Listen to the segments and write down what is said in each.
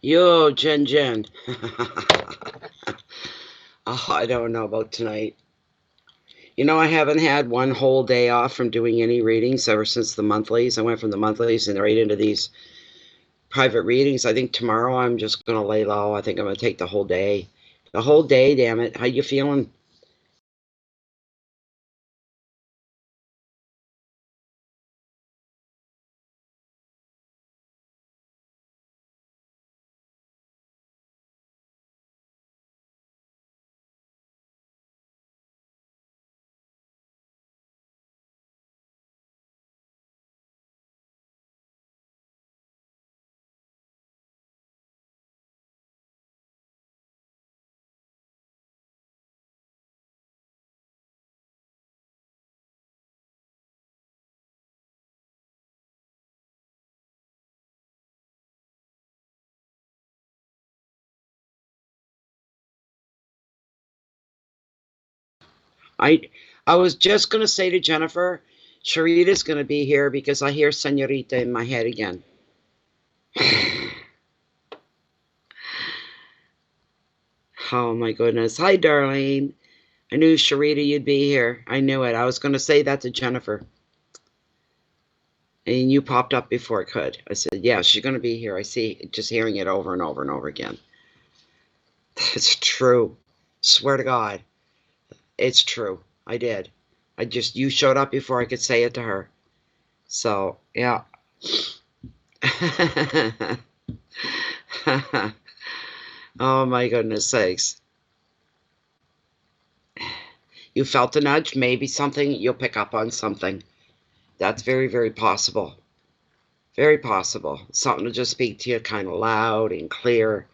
Yo, Jen. Oh, I don't know about tonight. You know, I haven't had one whole day off from doing any readings ever since the monthlies. I went from the monthlies and right into these private readings. I think tomorrow I'm just going to lay low. I think I'm going to take the whole day. The whole day, damn it. How you feeling? I I was just going to say to Jennifer, Sharita's going to be here because I hear Senorita in my head again. Oh my goodness. Hi, darling. I knew Sharita you'd be here. I knew it. I was going to say that to Jennifer. And you popped up before it could. I said, yeah, she's going to be here. I see, just hearing it over and over and over again. It's true. Swear to God. It's true. I did. You showed up before I could say it to her. So, yeah. Oh my goodness sakes. You felt a nudge, maybe something, you'll pick up on something. That's very, very possible. Very possible. Something to just speak to you kind of loud and clear.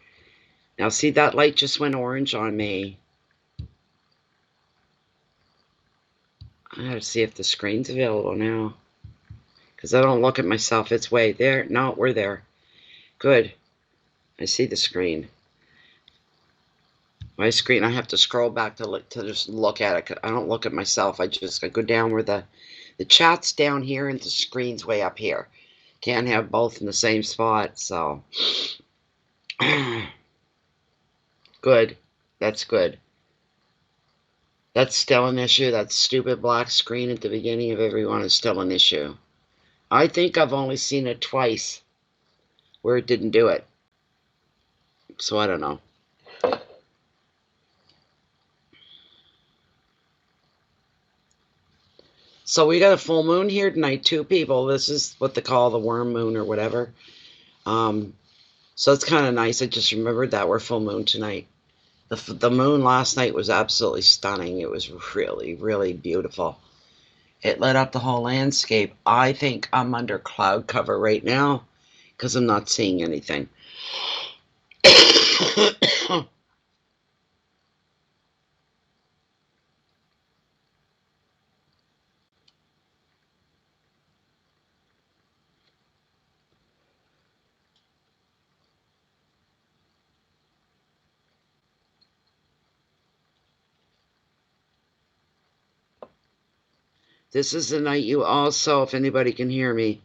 Now, see, that light just went orange on me. I gotta see if the screen's available now. Because I don't look at myself. It's way there. No, we're there. Good. I see the screen. My screen, I have to scroll back to just look at it. I don't look at myself. I go down where the chat's down here and the screen's way up here. Can't have both in the same spot, so. Good. That's good. That's still an issue. That stupid black screen at the beginning of every one is still an issue. I think I've only seen it twice where it didn't do it. So I don't know. So we got a full moon here tonight too, people. This is what they call the worm moon or whatever. So it's kind of nice. I just remembered that we're full moon tonight. The moon last night was absolutely stunning. It was really, really beautiful. It lit up the whole landscape. I think I'm under cloud cover right now because I'm not seeing anything. This is the night you also, if anybody can hear me,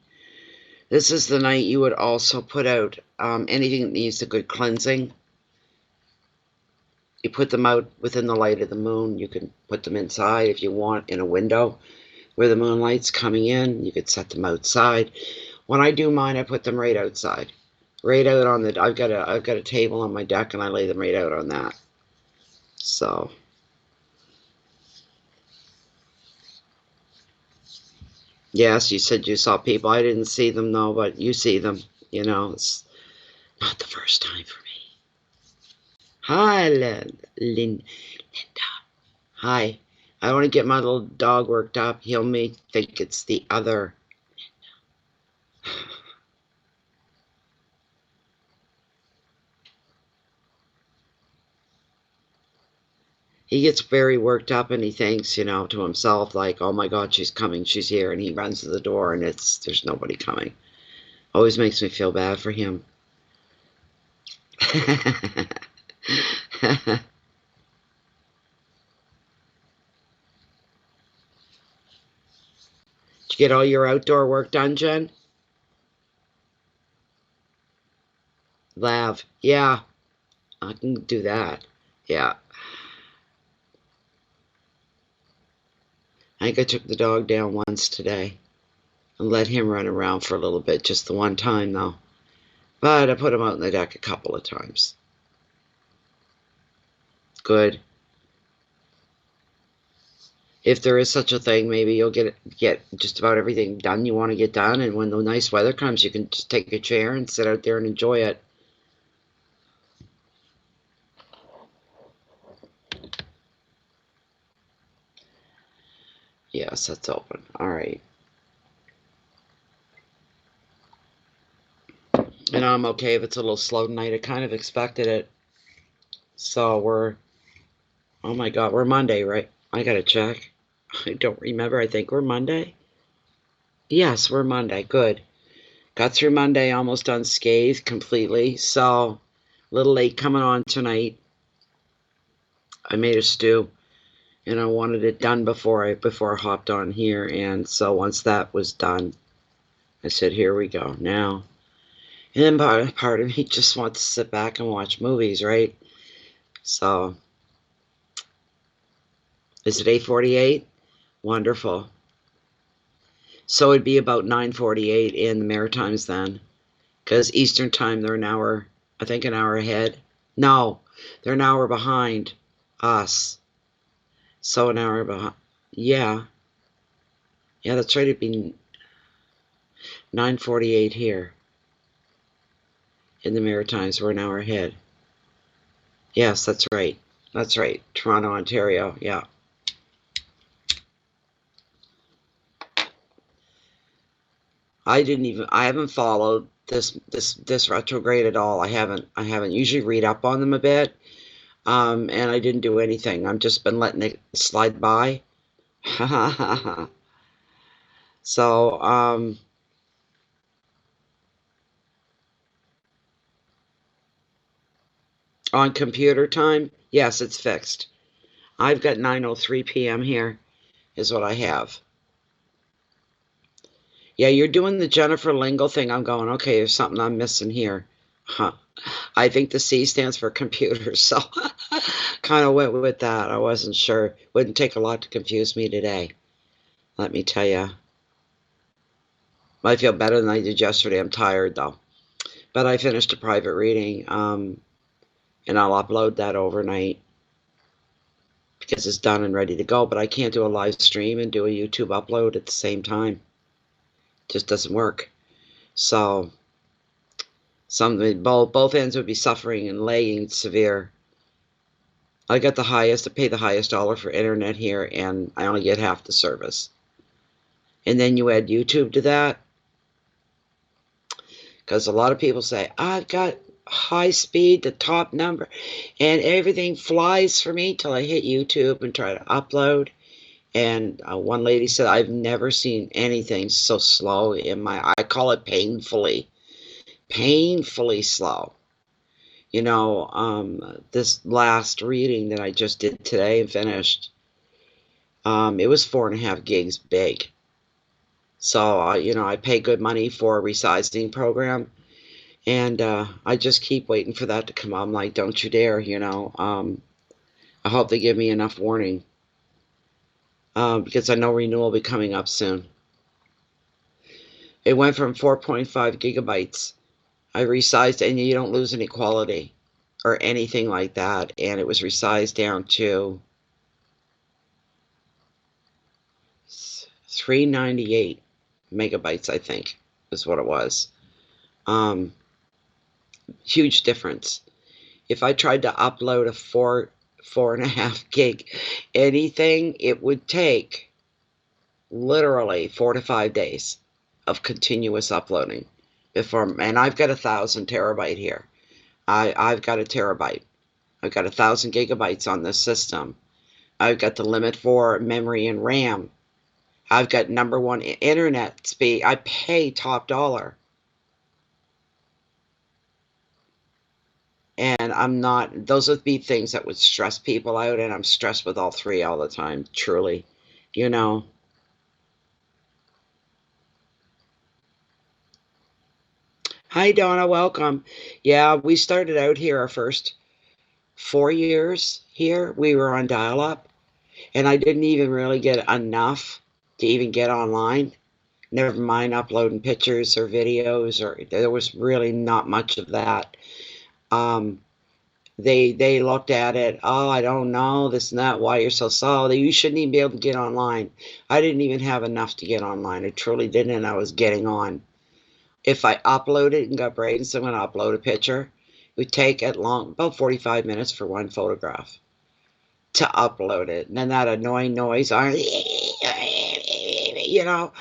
this is the night you would also put out anything that needs a good cleansing. You put them out within the light of the moon. You can put them inside if you want in a window where the moonlight's coming in. You could set them outside. When I do mine, I put them right outside, right out on the. I've got a table on my deck, and I lay them right out on that. So. Yes, you said you saw people. I didn't see them though, but you see them. You know, it's not the first time for me. Hi, Linda. Hi. I want to get my little dog worked up. He'll make think it's the other. He gets very worked up and he thinks, to himself, like, oh my God, she's coming, she's here. And he runs to the door and there's nobody coming. Always makes me feel bad for him. Did you get all your outdoor work done, Jen? Lav. Yeah, I can do that. Yeah. I think I took the dog down once today and let him run around for a little bit, just the one time though. But I put him out on the deck a couple of times. Good. If there is such a thing, maybe you'll get just about everything done you want to get done, and when the nice weather comes, you can just take a chair and sit out there and enjoy it. Yes, that's open. All right. And I'm okay if it's a little slow tonight. I kind of expected it. So oh my God, we're Monday, right? I gotta check. I don't remember. I think we're Monday. Yes, we're Monday. Good. Got through Monday almost unscathed completely. So a little late coming on tonight. I made a stew and I wanted it done before I hopped on here. And so once that was done, I said, here we go now. And then part of me just wants to sit back and watch movies, right? So, is it 8:48? Wonderful. So it'd be about 9:48 in the Maritimes then, because Eastern time they're an hour, I think an hour ahead. No, they're an hour behind us. So an hour behind. Yeah, yeah, that's right. It'd be 9:48 here in the Maritimes. We're an hour ahead. Yes, that's right. That's right. Toronto, Ontario. Yeah. I haven't followed this retrograde at all. I haven't usually read up on them a bit. And I didn't do anything. I've just been letting it slide by. So, on computer time, yes, it's fixed. I've got 9:03 p.m. here is what I have. Yeah, you're doing the Jennifer Lingle thing. I'm going, okay, there's something I'm missing here. Huh. I think the C stands for computer, so kind of went with that. I wasn't sure. Wouldn't take a lot to confuse me today. Let me tell you. I feel better than I did yesterday. I'm tired, though. But I finished a private reading, and I'll upload that overnight because it's done and ready to go. But I can't do a live stream and do a YouTube upload at the same time. It just doesn't work. So both ends would be suffering and lagging severe. I got the highest, I pay the highest dollar for internet here, and I only get half the service. And then you add YouTube to that, because a lot of people say, I've got high speed, the top number, and everything flies for me till I hit YouTube and try to upload. And one lady said, I've never seen anything so slow I call it painfully slow. You know, this last reading that I just did today and finished, it was 4.5 gigs big. So, you know, I pay good money for a resizing program, and I just keep waiting for that to come up. I'm like, don't you dare, you know. I hope they give me enough warning, because I know renewal will be coming up soon. It went from 4.5 gigabytes. I resized, and you don't lose any quality or anything like that. And it was resized down to 398 megabytes, I think, is what it was. Huge difference. If I tried to upload a 4.5 gig anything, it would take literally 4 to 5 days of continuous uploading and I've got 1,000 terabyte here. I've got a terabyte. I've got 1,000 gigabytes on this system. I've got the limit for memory and RAM. I've got #1 internet speed. I pay top dollar. And I'm not, those would be things that would stress people out, and I'm stressed with all three all the time, truly, you know. Hi, Donna, welcome. Yeah, we started out here our first 4 years here. We were on dial up, and I didn't even really get enough to even get online. Never mind uploading pictures or videos, or there was really not much of that. Um, they looked at it, oh, I don't know, this and that, why you're so slow. You shouldn't even be able to get online. I didn't even have enough to get online. I truly didn't, and I was getting on. If I uploaded and got Braden someone to upload a picture, it would take about 45 minutes for one photograph to upload it. And then that annoying noise, you know,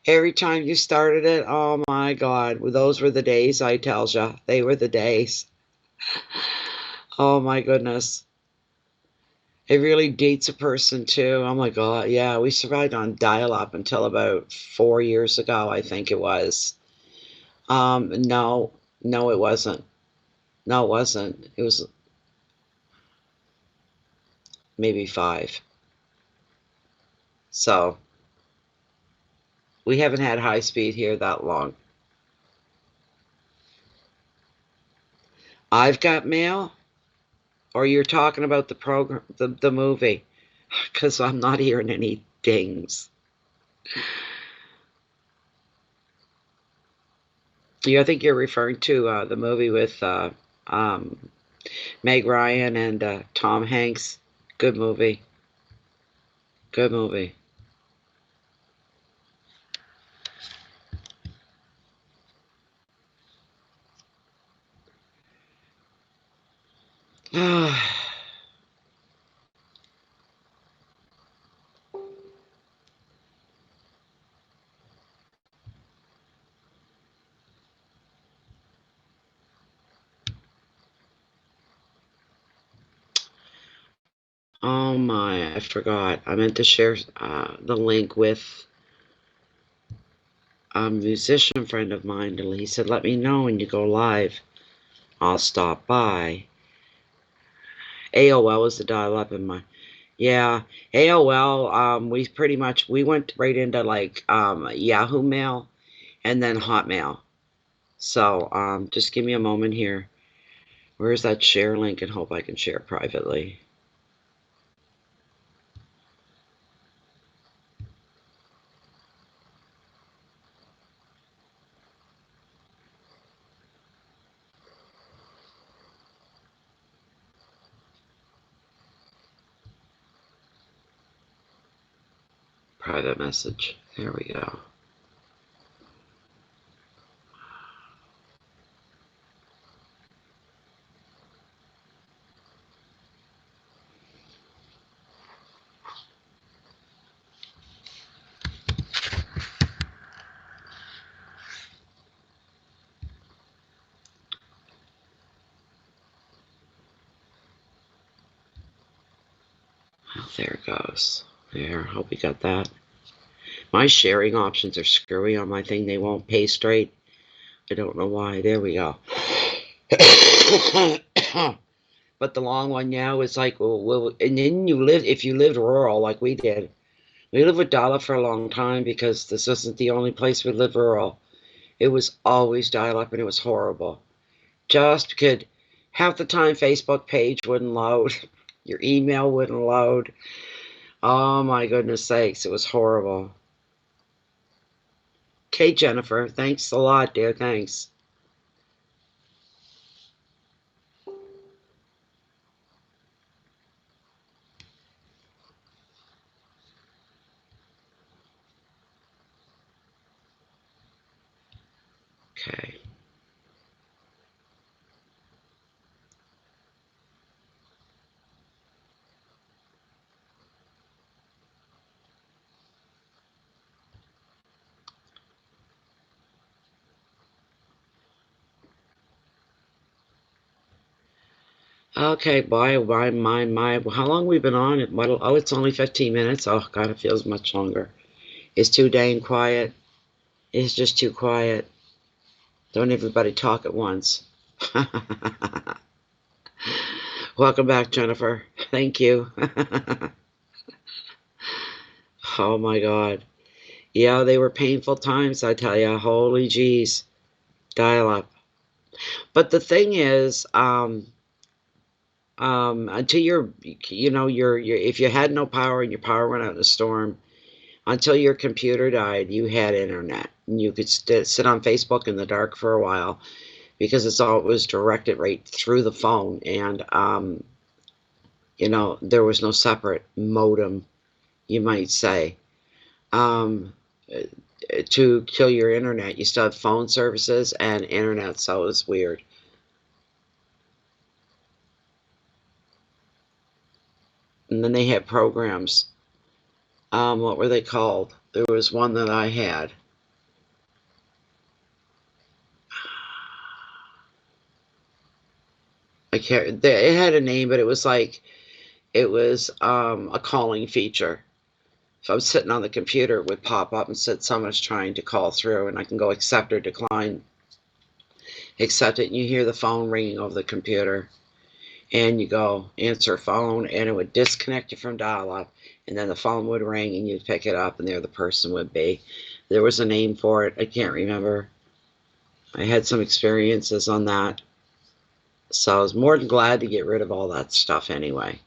every time you started it, oh my God, those were the days, I tells ya. They were the days. Oh my goodness. It really dates a person too. Oh my God. Yeah, we survived on dial up until about 4 years ago, I think it was. No, no, it wasn't. No, it wasn't. It was maybe 5. So we haven't had high speed here that long. I've got mail, or you're talking about the program, the movie, because I'm not hearing any dings. I think you're referring to the movie with um, Meg Ryan and Tom Hanks. Good movie. Good movie. Oh my, I forgot. I meant to share the link with a musician friend of mine. And he said, let me know when you go live. I'll stop by. AOL was the dial up in my. Yeah, AOL, we went right into like Yahoo Mail and then Hotmail. So just give me a moment here. Where's that share link, and hope I can share privately. Private message. There we go. Well, there it goes. There, hope you got that. My sharing options are screwy on my thing. They won't pay straight. I don't know why. There we go. But the long one now is like, and then if you lived rural like we did, we lived with dial-up for a long time because this isn't the only place we lived rural. It was always dial-up, and it was horrible. Just because half the time Facebook page wouldn't load, your email wouldn't load. Oh my goodness sakes, it was horrible. Okay, Jennifer, thanks a lot, dear. Thanks. Okay. Okay, my. How long we been on it? Oh, it's only 15 minutes. Oh, God, it feels much longer. It's too dang quiet. It's just too quiet. Don't everybody talk at once. Welcome back, Jennifer. Thank you. Oh my God. Yeah, they were painful times, I tell you. Holy jeez. Dial up. But the thing is, until your if you had no power and your power went out in a storm, until your computer died, you had internet and you could sit on Facebook in the dark for a while because it was directed right through the phone, and there was no separate modem, you might say, um, to kill your internet. You still have phone services and internet, so it was weird. And then they had programs. What were they called? There was one that I had. I can't. It had a name, but it was a calling feature. So I'm sitting on the computer, it would pop up and said someone's trying to call through, and I can go accept or decline. Accept it, and you hear the phone ringing over the computer, and you go answer phone, and it would disconnect you from dial-up, and then the phone would ring, and you'd pick it up, and there the person would be. There was a name for it. I can't remember. I had some experiences on that, so I was more than glad to get rid of all that stuff anyway.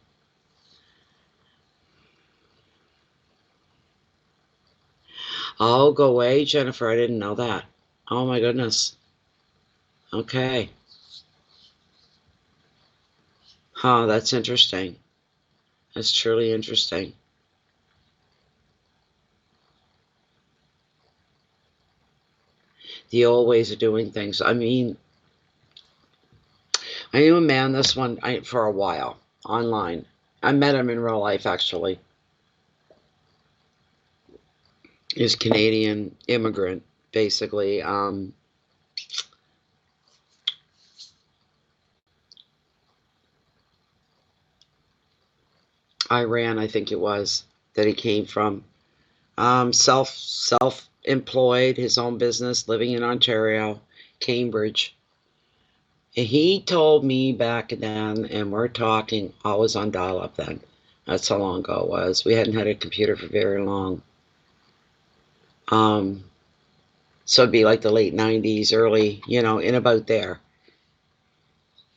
Oh, go away, Jennifer. I didn't know that. Oh my goodness. Okay. Huh, that's interesting. That's truly interesting. The old ways of doing things. I mean, I knew a man for a while online. I met him in real life, actually. He's a Canadian immigrant, basically. Iran, I think it was, that he came from. Self-employed, his own business, living in Ontario, Cambridge. And he told me back then, and we're talking, I was on dial-up then. That's how long ago it was. We hadn't had a computer for very long. So it'd be like the late 90s, early, in about there.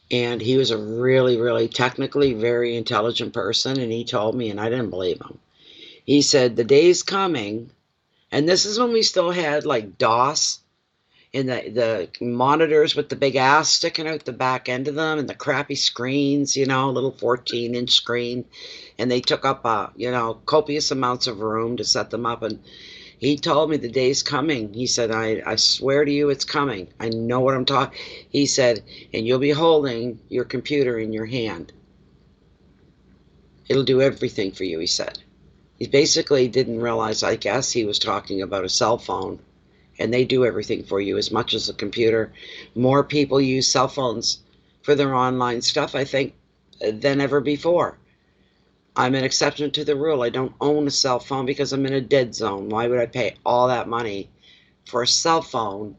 And he was a really, really technically very intelligent person. And he told me, and I didn't believe him. He said, the day's coming, and this is when we still had like DOS and the monitors with the big ass sticking out the back end of them and the crappy screens, little 14-inch screen. And they took up, copious amounts of room to set them up. And he told me the day's coming. He said, I swear to you it's coming. I know what I'm talking. He said, and you'll be holding your computer in your hand. It'll do everything for you, he said. He basically didn't realize, I guess, he was talking about a cell phone. And they do everything for you as much as a computer. More people use cell phones for their online stuff, I think, than ever before. I'm an exception to the rule. I don't own a cell phone because I'm in a dead zone. Why would I pay all that money for a cell phone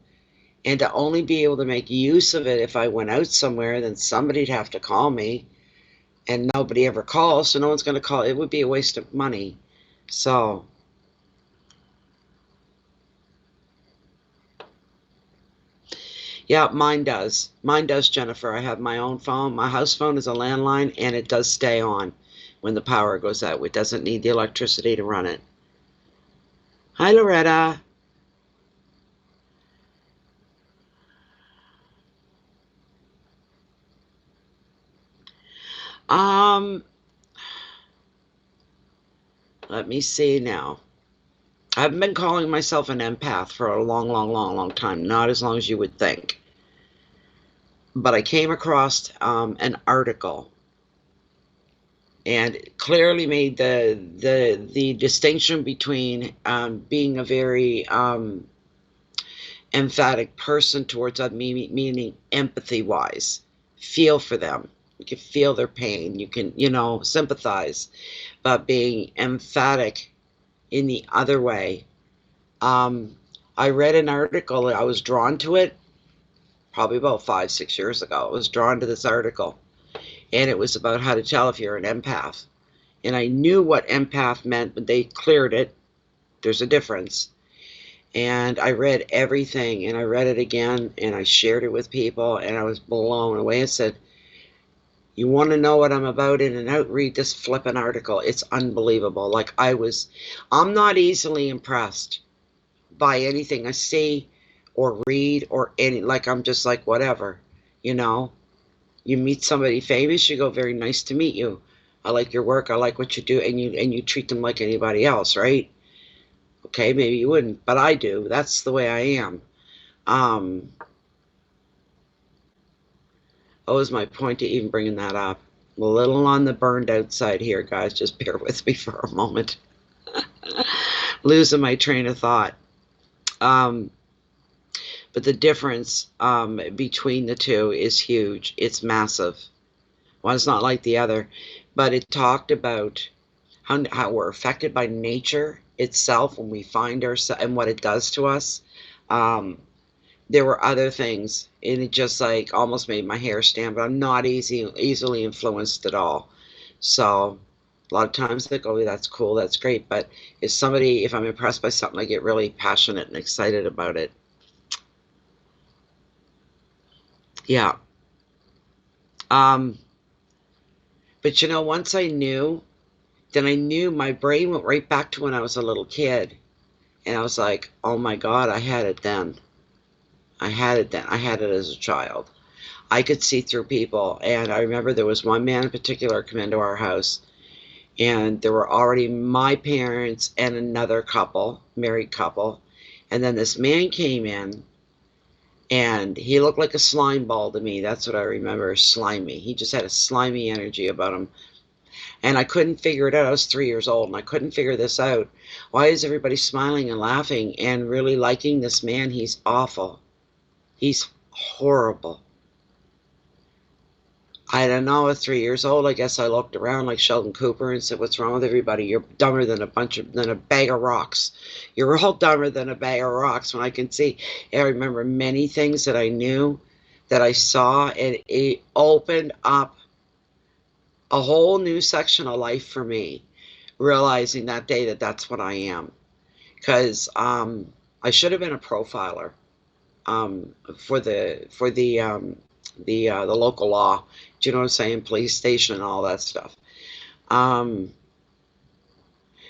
and to only be able to make use of it if I went out somewhere? Then somebody'd have to call me, and nobody ever calls, so no one's going to call. It would be a waste of money. So yeah, mine does. Mine does, Jennifer. I have my own phone. My house phone is a landline, and it does stay on when the power goes out. It doesn't need the electricity to run it. Hi, Loretta. Um, Let me see now. I've been calling myself an empath for a long, long, long, long time. Not as long as you would think. But I came across an article, and it clearly made the distinction between being a very emphatic person towards other, meaning empathy wise, feel for them. You can feel their pain. You can, sympathize. But being emphatic in the other way. I read an article. I was drawn to it probably about 5-6 years ago. I was drawn to this article. and it was about how to tell if you're an empath. And I knew what empath meant, but they cleared it. There's a difference. And I read everything, and I read it again, and I shared it with people, and I was blown away. I said, you want to know what I'm about in and out? Read this flippin' article. It's unbelievable. Like, I'm not easily impressed by anything I see or read or any, like, I'm just like, whatever, you know? You meet somebody famous, you go, very nice to meet you. I like your work, I like what you do, and you treat them like anybody else, right? Okay, maybe you wouldn't, but I do. That's the way I am. What was my point to even bringing that up? I'm a little on the burned out side here, guys. Just bear with me for a moment. Losing my train of thought. But the difference between the two is huge. It's massive. One's not like the other, but it talked about how we're affected by nature itself when we find ourselves and what it does to us. There were other things, and it just like almost made my hair stand, but I'm not easily influenced at all. So a lot of times they go, that's cool, that's great. But if I'm impressed by something, I get really passionate and excited about it. Yeah. But once then I knew my brain went right back to when I was a little kid. And I was like, oh my God, I had it then. I had it then. I had it as a child. I could see through people. And I remember there was one man in particular come into our house, and there were already my parents and another couple, married couple. And then this man came in, and he looked like a slime ball to me. That's what I remember, slimy. He just had a slimy energy about him. And I couldn't figure it out. I was 3 years old, and I couldn't figure this out. Why is everybody smiling and laughing and really liking this man? He's awful. He's horrible. I don't know, at 3 years old, I guess I looked around like Sheldon Cooper and said, what's wrong with everybody? You're dumber than a bag of rocks. You're all dumber than a bag of rocks. When I can see, I remember many things that I knew, that I saw, and it opened up a whole new section of life for me, realizing that day that that's what I am. Because I should have been a profiler for the local law. Do you know what I'm saying? Police station and all that stuff.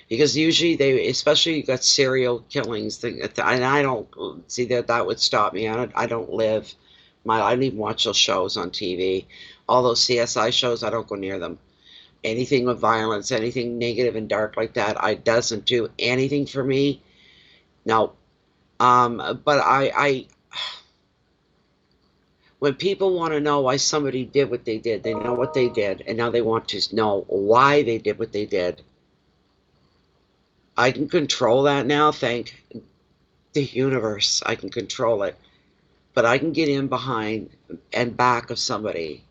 Because usually especially you got serial killings, and I don't see that would stop me. I don't even watch those shows on TV. All those CSI shows, I don't go near them. Anything with violence, anything negative and dark like that, I doesn't do anything for me. No. But when people want to know why somebody did what they did, they know what they did, and now they want to know why they did what they did. I can control that now, thank the universe. I can control it. But I can get in behind and back of somebody.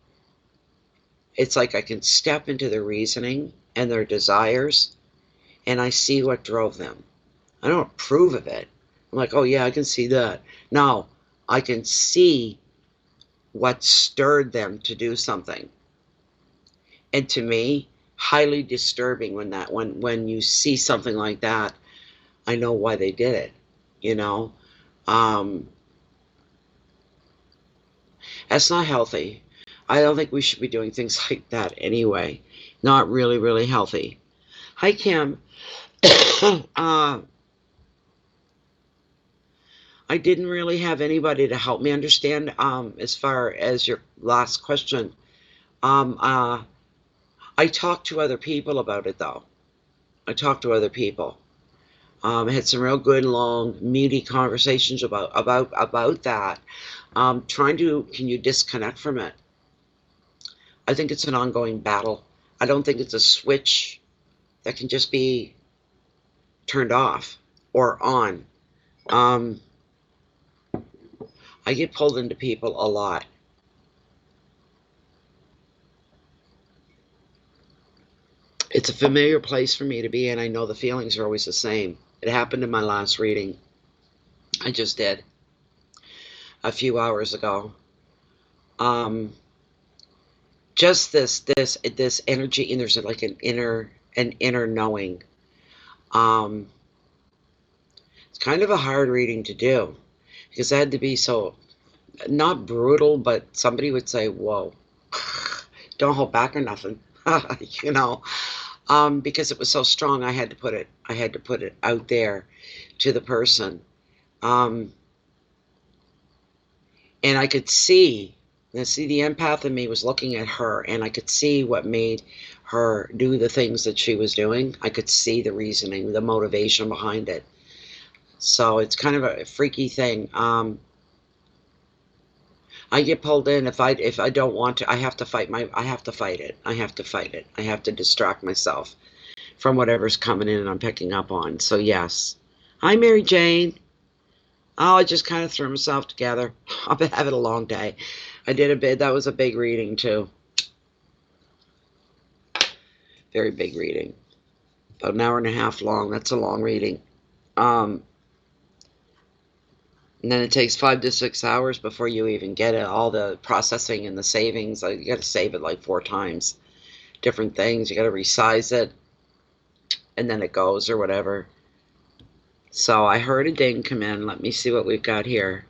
It's like I can step into their reasoning and their desires, and I see what drove them. I don't approve of it. I'm like, oh yeah, I can see that. No, I can see what stirred them to do something. And to me, highly disturbing when you see something like that. I know why they did it. That's not healthy. I don't think we should be doing things like that anyway. Not really, really healthy. Hi, Kim. I didn't really have anybody to help me understand as far as your last question. I talked to other people about it, though. I talked to other people. I had some real good, long, meaty conversations about that. Can you disconnect from it? I think it's an ongoing battle. I don't think it's a switch that can just be turned off or on. I get pulled into people a lot. It's a familiar place for me to be, and I know the feelings are always the same. It happened in my last reading. I just did a few hours ago. just this energy, and there's like an inner knowing. It's kind of a hard reading to do because I had to be so, not brutal, but somebody would say, whoa, don't hold back or nothing. You know, because it was so strong. I had to put it out there to the person. And I could see, the empath in me was looking at her, and I could see what made her do the things that she was doing. I could see the reasoning, the motivation behind it. So it's kind of a freaky thing. I get pulled in if I don't want to. I have to fight it. I have to fight it. I have to distract myself from whatever's coming in and I'm picking up on. So yes. Hi, Mary Jane. Oh, I just kind of threw myself together. I've been having a long day. I did a bit. That was a big reading too. Very big reading. About an hour and a half long. That's a long reading. And then it takes 5 to 6 hours before you even get it. All the processing and the savings. You got to save it like 4 times. Different things. You got to resize it. And then it goes or whatever. So I heard a ding come in. Let me see what we've got here.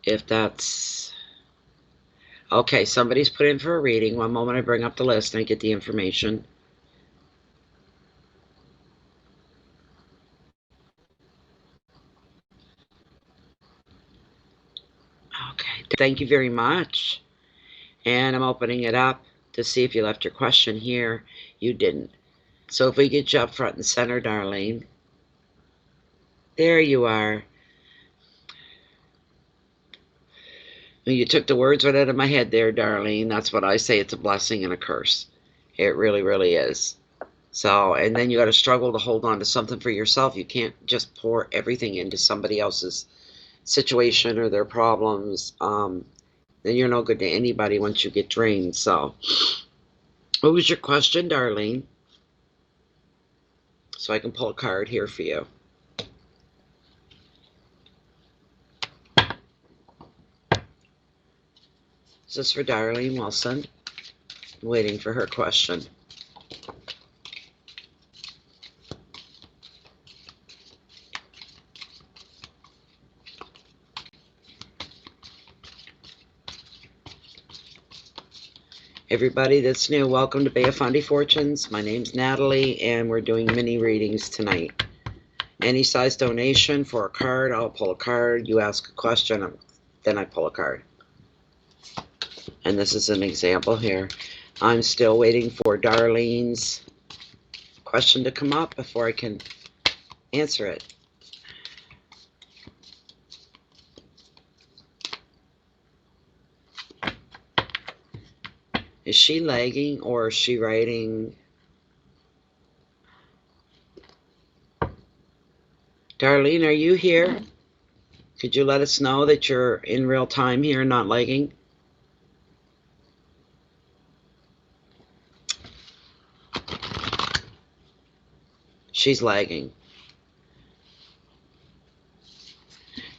If that's... Okay, somebody's put in for a reading. One moment, I bring up the list and I get the information. Okay, thank you very much. And I'm opening it up to see if you left your question here. You didn't. So if we get you up front and center, Darlene. There you are. You took the words right out of my head there, Darlene. That's what I say. It's a blessing and a curse. It really, really is. So, and then you got to struggle to hold on to something for yourself. You can't just pour everything into somebody else's situation or their problems. Then you're no good to anybody once you get drained. So, what was your question, Darlene? So I can pull a card here for you. This is for Darlene Wilson. I'm waiting for her question. Everybody that's new, welcome to Bay of Fondy Fortunes. My name's Natalie, and we're doing mini readings tonight. Any size donation for a card, I'll pull a card. You ask a question, then I pull a card. And this is an example here. I'm still waiting for Darlene's question to come up before I can answer it. Is she lagging or is she writing? Darlene, are you here? Could you let us know that you're in real time here and not lagging? She's lagging.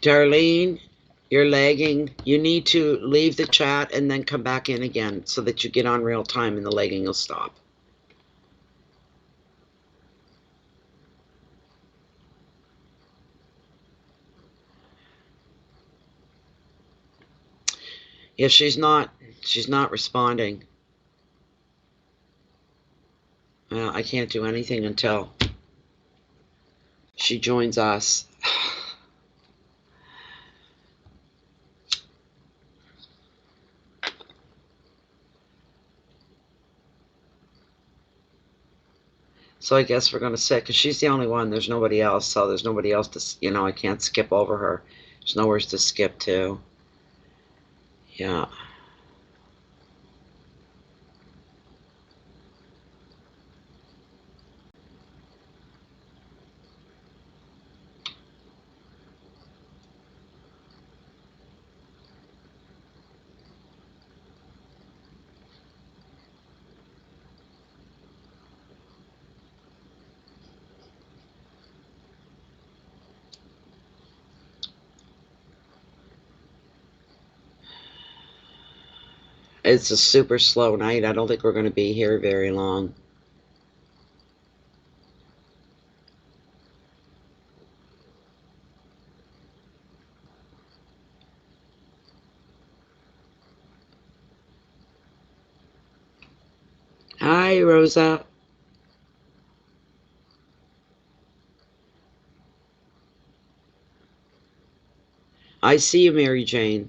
Darlene, you're lagging. You need to leave the chat and then come back in again so that you get on real time and the lagging will stop. Yeah, she's not responding. I can't do anything until she joins us. So I guess we're going to sit, because she's the only one. There's nobody else, so there's nobody else to, I can't skip over her. There's nowhere to skip to. Yeah. It's a super slow night. I don't think we're going to be here very long. Hi, Rosa. I see you, Mary Jane.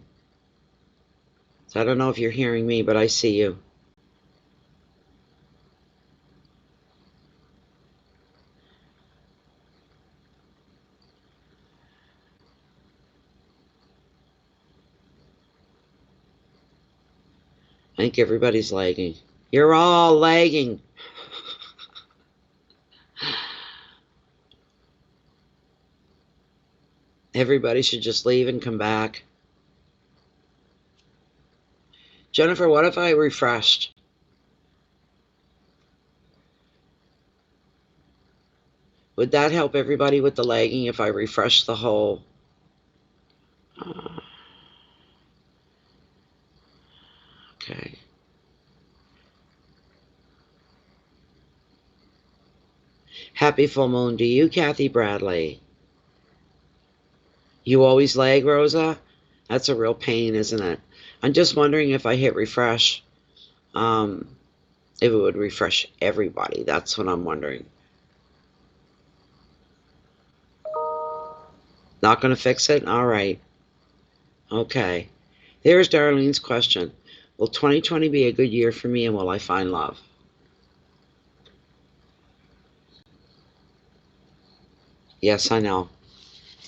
So I don't know if you're hearing me, but I see you. I think everybody's lagging. You're all lagging. Everybody should just leave and come back. Jennifer, what if I refreshed? Would that help everybody with the lagging if I refresh the whole? Okay. Happy full moon to you, Kathy Bradley. You always lag, Rosa? That's a real pain, isn't it? I'm just wondering if I hit refresh, if it would refresh everybody. That's what I'm wondering. Not going to fix it? All right. Okay. There's Darlene's question. Will 2020 be a good year for me, and will I find love? Yes, I know.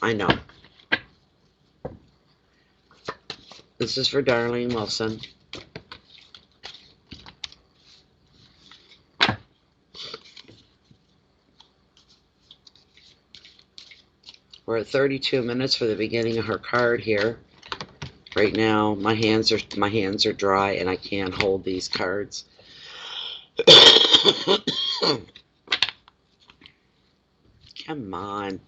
I know. This is for Darlene Wilson. We're at 32 minutes for the beginning of her card here. Right now, my hands are dry and I can't hold these cards. Come on.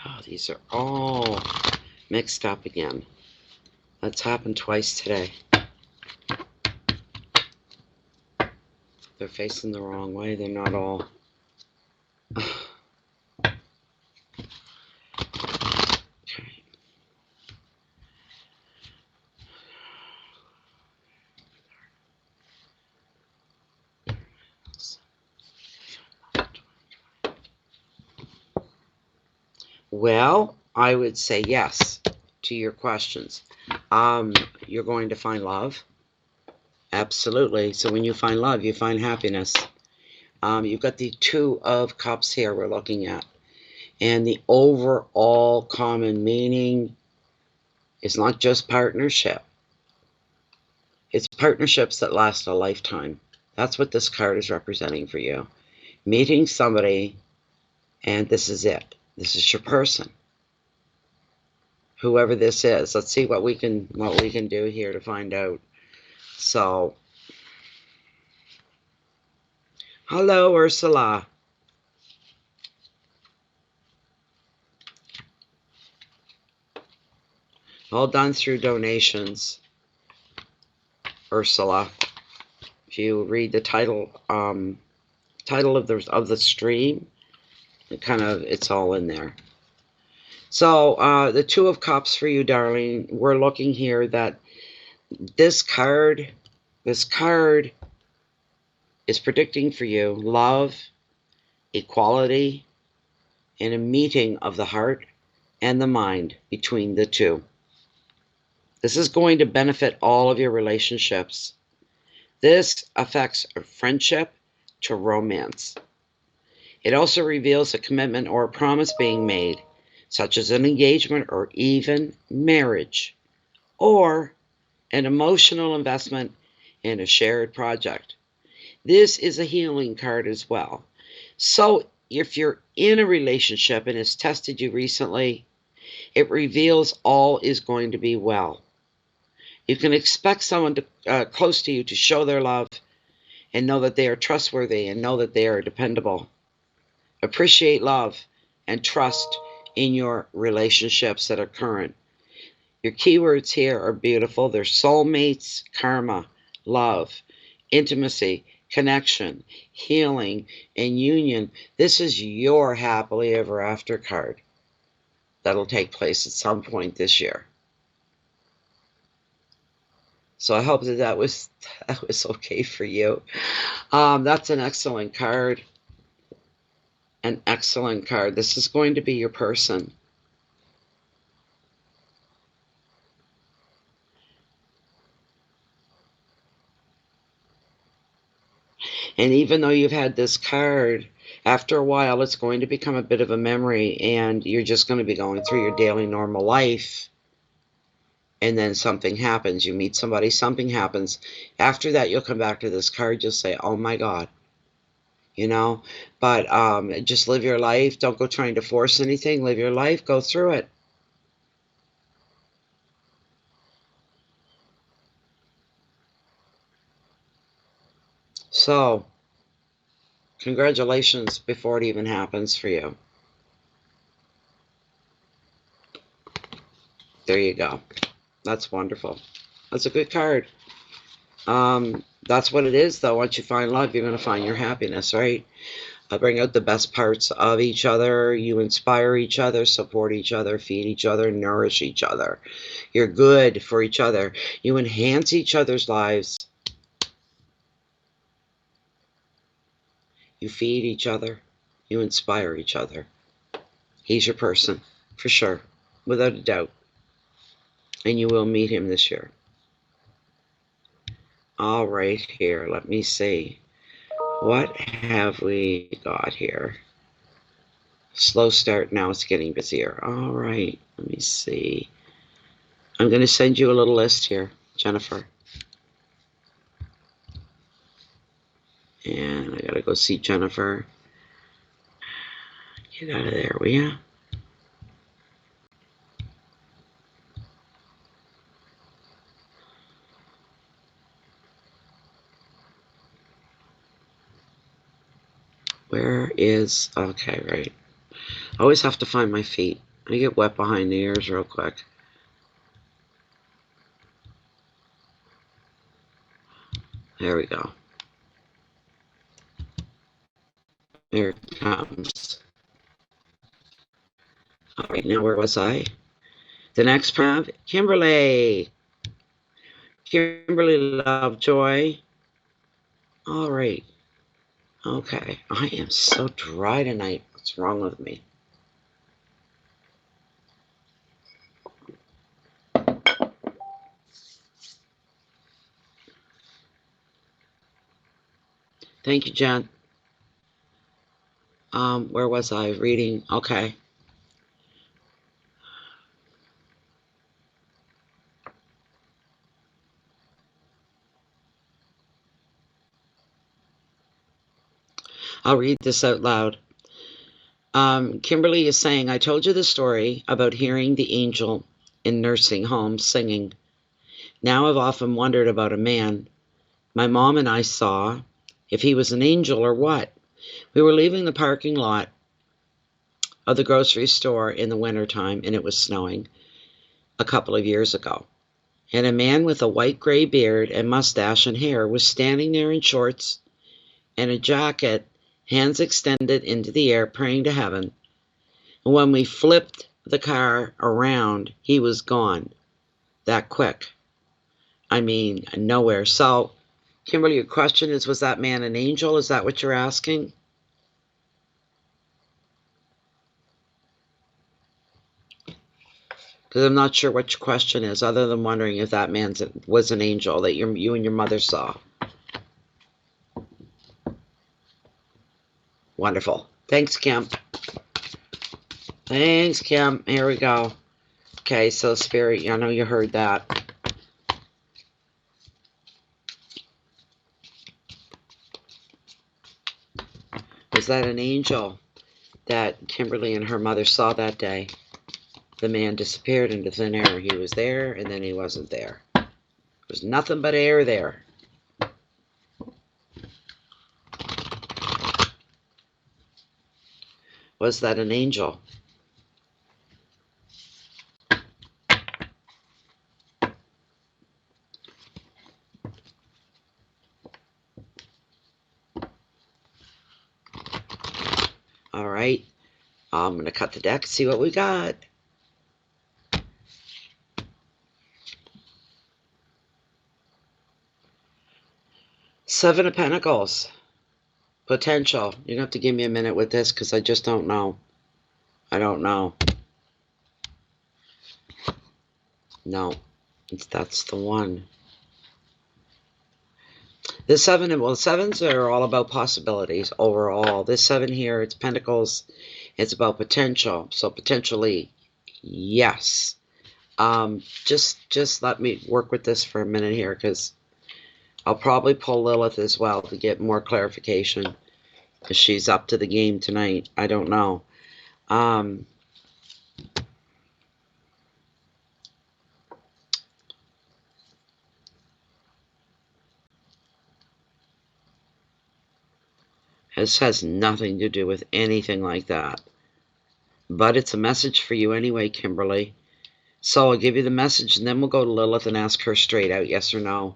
Oh, these are all mixed up again. That's happened twice today. They're facing the wrong way. They're not all. Okay. Well, I would say yes to your questions. You're going to find love. Absolutely. So when you find love, you find happiness. You've got the Two of Cups here we're looking at. And the overall common meaning is not just partnership. It's partnerships that last a lifetime. That's what this card is representing for you. Meeting somebody, and this is it. This is your person. Whoever this is. Let's see what we can do here to find out. So, hello, Ursula. All done through donations, Ursula. If you read the title of the stream, it's all in there. So the Two of Cups for you, darling. We're looking here that this card is predicting for you love, equality, and a meeting of the heart and the mind between the two. This is going to benefit all of your relationships. This affects friendship to romance. It also reveals a commitment or a promise being made, such as an engagement or even marriage, or an emotional investment in a shared project. This is a healing card as well. So if you're in a relationship and it's tested you recently, it reveals all is going to be well. You can expect someone close to you to show their love and know that they are trustworthy and know that they are dependable. Appreciate love and trust in your relationships that are current. Your keywords here are beautiful. They're soulmates, karma, love, intimacy, connection, healing, and union. This is your happily ever after card that'll take place at some point this year. So I hope that was okay for you. That's an excellent card. An excellent card. This is going to be your person. And even though you've had this card, after a while, it's going to become a bit of a memory, and you're just going to be going through your daily normal life. And then something happens. You meet somebody, something happens. After that, you'll come back to this card. You'll say, oh my God. You know, but just live your life. Don't go trying to force anything. Live your life. Go through it. So, congratulations before it even happens for you. There you go. That's wonderful. That's a good card. That's what it is, though. Once you find love, you're going to find your happiness, right? Bring out the best parts of each other. You inspire each other, support each other, feed each other, nourish each other. You're good for each other. You enhance each other's lives. You feed each other. You inspire each other. He's your person, for sure, without a doubt. And you will meet him this year. All right, here, let me see. What have we got here? Slow start, now it's getting busier. All right, let me see. I'm going to send you a little list here, Jennifer. And I got to go see Jennifer. Get out of there, will ya? Where is... Okay, right. I always have to find my feet. I get wet behind the ears real quick. There we go. There it comes. All right, now where was I? The next prompt, Kimberly. Kimberly Lovejoy. All right. Okay. I am so dry tonight. What's wrong with me? Thank you, Jen. Where was I? Reading. Okay. I'll read this out loud. Kimberly is saying, I told you the story about hearing the angel in nursing homes singing. Now I've often wondered about a man my mom and I saw, if he was an angel or what. We were leaving the parking lot of the grocery store in the wintertime, and it was snowing a couple of years ago. And a man with a white-gray beard and mustache and hair was standing there in shorts and a jacket, hands extended into the air, praying to heaven. And when we flipped the car around, he was gone. That quick. I mean, nowhere. So, Kimberly, your question is, was that man an angel? Is that what you're asking? Because I'm not sure what your question is, other than wondering if that man was an angel that you and your mother saw. Wonderful. Thanks, Kim. Thanks, Kim. Here we go. Okay, so Spirit, I know you heard that. Was that an angel that Kimberly and her mother saw that day? The man disappeared into thin air. He was there, and then he wasn't there. There's nothing but air there. Was that an angel? All right. I'm going to cut the deck, see what we got. Seven of Pentacles. Potential. You're going to have to give me a minute with this because I just don't know. I don't know. No. That's the one. The seven, well, sevens are all about possibilities overall. This seven here, it's Pentacles. It's about potential. So potentially, yes. Just let me work with this for a minute here because I'll probably pull Lilith as well to get more clarification. If she's up to the game tonight, I don't know. This has nothing to do with anything like that. But it's a message for you anyway, Kimberly. So I'll give you the message and then we'll go to Lilith and ask her straight out, yes or no.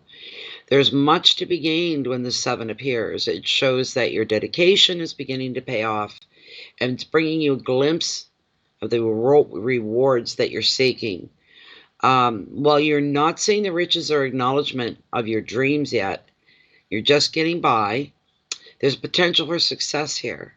There's much to be gained when the seven appears. It shows that your dedication is beginning to pay off and it's bringing you a glimpse of the rewards that you're seeking. While you're not seeing the riches or acknowledgement of your dreams yet, you're just getting by. There's potential for success here.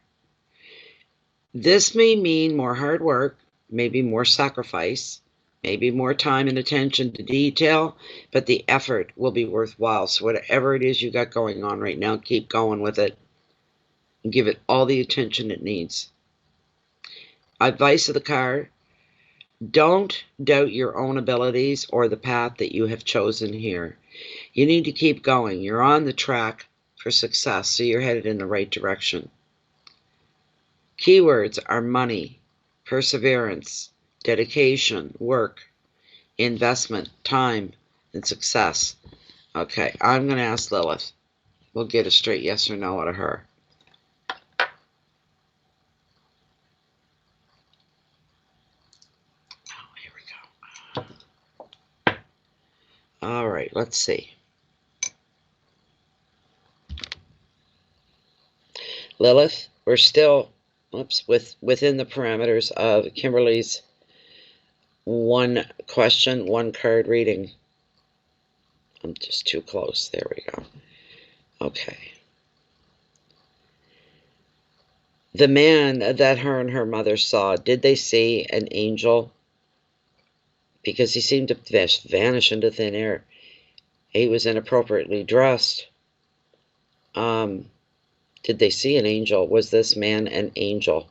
This may mean more hard work, maybe more sacrifice, maybe more time and attention to detail, but the effort will be worthwhile. So whatever it is you got going on right now, keep going with it and give it all the attention it needs. Advice of the card: don't doubt your own abilities or the path that you have chosen here. You need to keep going. You're on the track for success, so you're headed in the right direction. Keywords are money, perseverance, dedication, work, investment, time, and success. Okay, I'm going to ask Lilith. We'll get a straight yes or no out of her. Oh, here we go. All right, let's see. Lilith, we're still within the parameters of Kimberly's one question, one card reading. I'm just too close. There we go. Okay. The man that her and her mother saw, did they see an angel? Because he seemed to vanish into thin air. He was inappropriately dressed. Did they see an angel? Was this man an angel?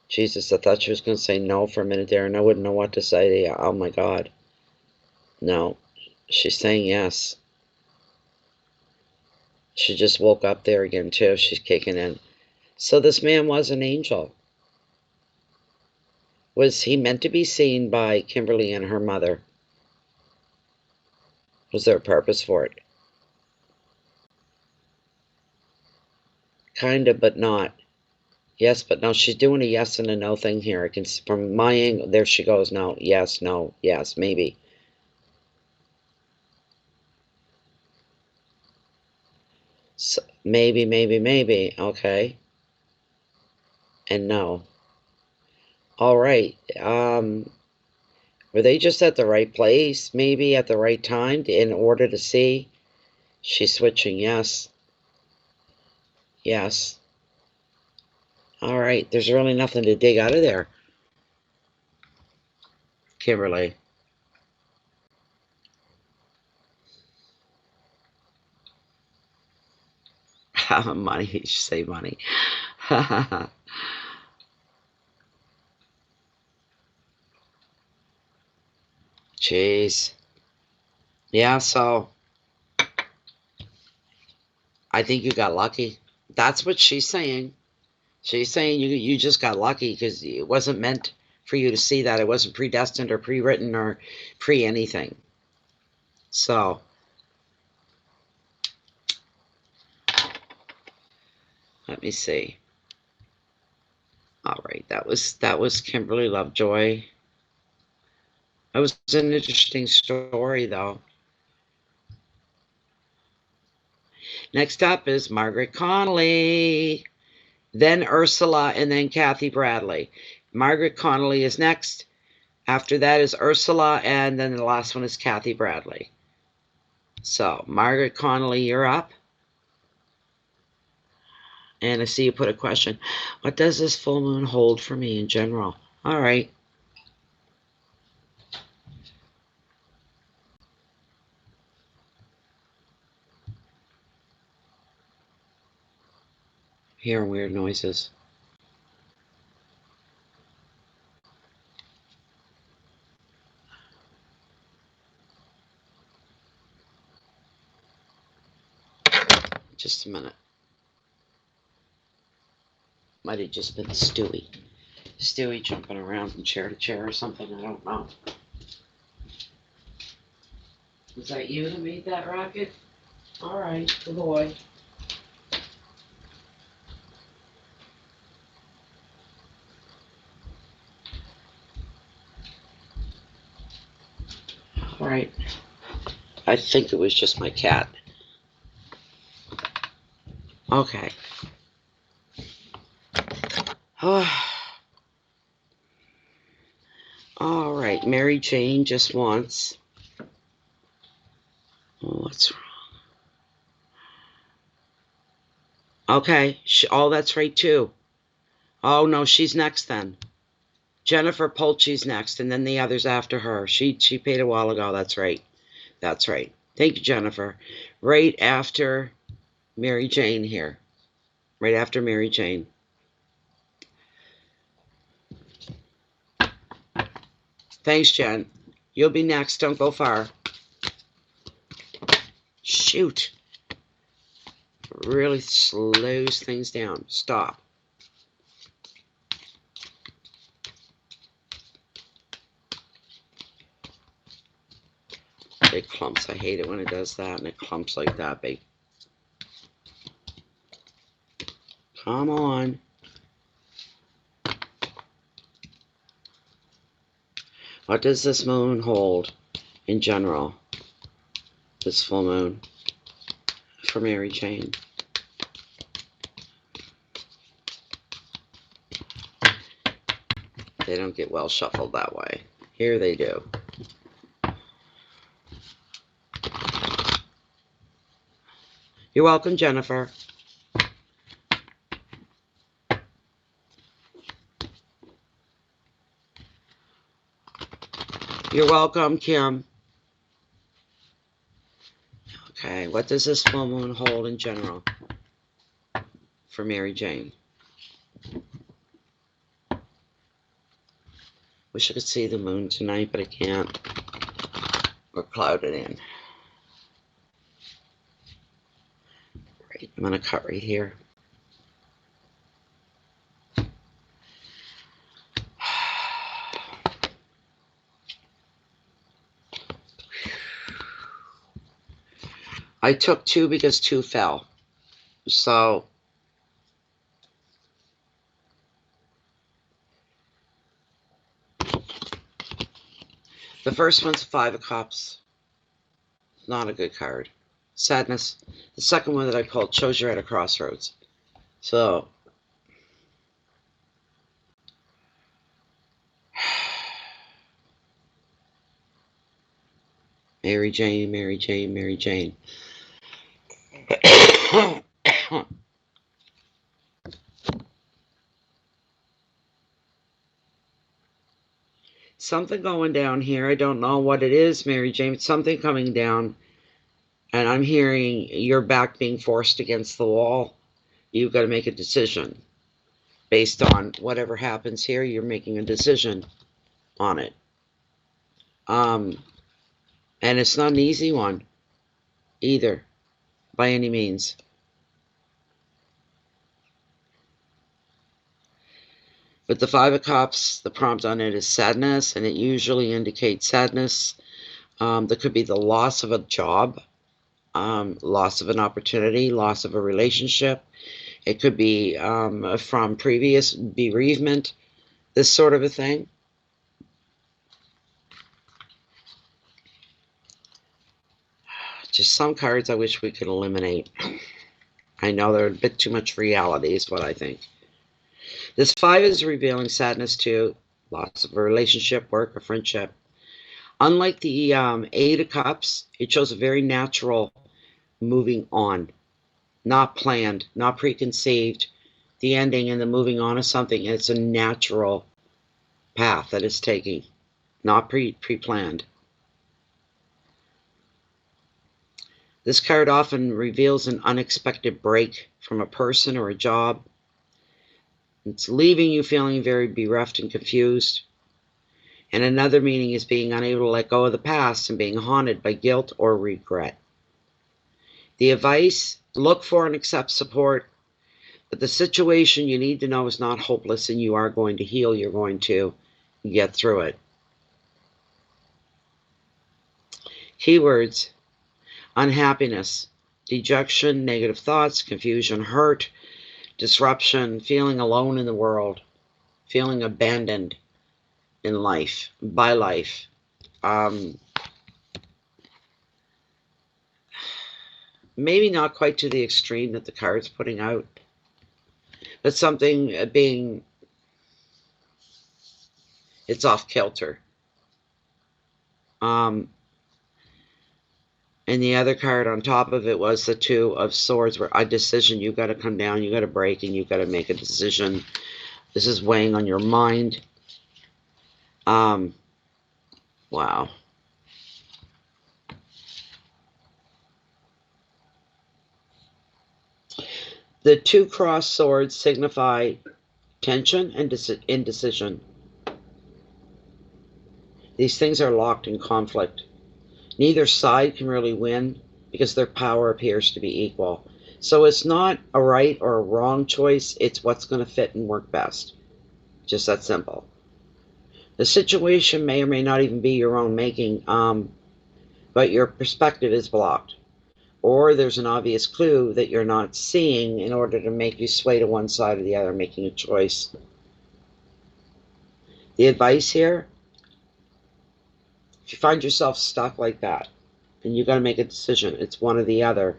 Jesus, I thought she was going to say no for a minute there, and I wouldn't know what to say to you. Oh, my God. No. She's saying yes. She just woke up there again, too. She's kicking in. So this man was an angel. Was he meant to be seen by Kimberly and her mother? Was there a purpose for it? Kind of, but not. Yes, but no. She's doing a yes and a no thing here. I can, from my angle, there she goes. No, yes, no, yes, maybe. So, maybe. Okay. And no. All right. Were they just at the right place? Maybe at the right time in order to see? She's switching. Yes. Yes. All right. There's really nothing to dig out of there. Kimberly. Money. You should say money. Jeez. Yeah, so I think you got lucky. That's what she's saying. She's saying you just got lucky because it wasn't meant for you to see that. It wasn't predestined or pre-written or pre-anything. So, let me see. All right, that was Kimberly Lovejoy. It was an interesting story, though. Next up is Margaret Connolly, then Ursula, and then Kathy Bradley. Margaret Connolly is next. After that is Ursula, and then the last one is Kathy Bradley. So, Margaret Connolly, you're up. And I see you put a question. What does this full moon hold for me in general? All right. Hearing weird noises. Just a minute. Might have just been Stewie. Stewie jumping around from chair to chair or something. I don't know. Was that you that made that racket? All right, good boy. All right. I think it was just my cat. Okay. All right, Mary Jane just wants. Oh, what's wrong? Okay. Oh, that's right, too. Oh, no, she's next then. Jennifer Polchi's next, and then the others after her. She paid a while ago. That's right. That's right. Thank you, Jennifer. Right after Mary Jane here. Right after Mary Jane. Thanks, Jen. You'll be next. Don't go far. Shoot. Really slows things down. Stop. Big clumps. I hate it when it does that, and it clumps like that, big. Come on. What does this moon hold in general? This full moon for Mary Jane. They don't get well shuffled that way. Here they do. You're welcome, Jennifer. You're welcome, Kim. Okay, what does this full moon hold in general for Mary Jane? Wish I could see the moon tonight, but I can't. We're clouded in. Right, I'm going to cut right here. I took 2 because 2 fell. So the first one's 5 of Cups. Not a good card. Sadness. The second one that I pulled shows you're at a crossroads. So Mary Jane, Mary Jane, Mary Jane. Something going down here. I don't know what it is, Mary Jane. Something coming down. And I'm hearing your back being forced against the wall. You've got to make a decision. Based on whatever happens here, you're making a decision on it. And it's not an easy one either, by any means. With the Five of Cups, the prompt on it is sadness, and it usually indicates sadness. There could be the loss of a job, loss of an opportunity, loss of a relationship. It could be from previous bereavement, this sort of a thing. Just some cards I wish we could eliminate. I know they're a bit too much reality is what I think. This 5 is revealing sadness too, loss of a relationship, work, or friendship. Unlike the 8 of Cups, it shows a very natural moving on, not planned, not preconceived. The ending and the moving on of something, it's a natural path that it's taking, not pre-planned. This card often reveals an unexpected break from a person or a job. It's leaving you feeling very bereft and confused. And another meaning is being unable to let go of the past and being haunted by guilt or regret. The advice, look for and accept support, but the situation you need to know is not hopeless and you are going to heal. You're going to get through it. Keywords: unhappiness, dejection, negative thoughts, confusion, hurt, disruption, feeling alone in the world, feeling abandoned in life, by life. Maybe not quite to the extreme that the card's putting out, but something being, it's off kilter. And the other card on top of it was the 2 of Swords, where a decision, you got to come down, you got to break, and you got to make a decision. This is weighing on your mind. Wow. The 2 crossed swords signify tension and indecision. These things are locked in conflict. Neither side can really win because their power appears to be equal. So it's not a right or a wrong choice, it's what's going to fit and work best. Just that simple. The situation may or may not even be your own making, but your perspective is blocked. Or there's an obvious clue that you're not seeing in order to make you sway to one side or the other, making a choice. The advice here: if you find yourself stuck like that, and you got to make a decision, it's one or the other,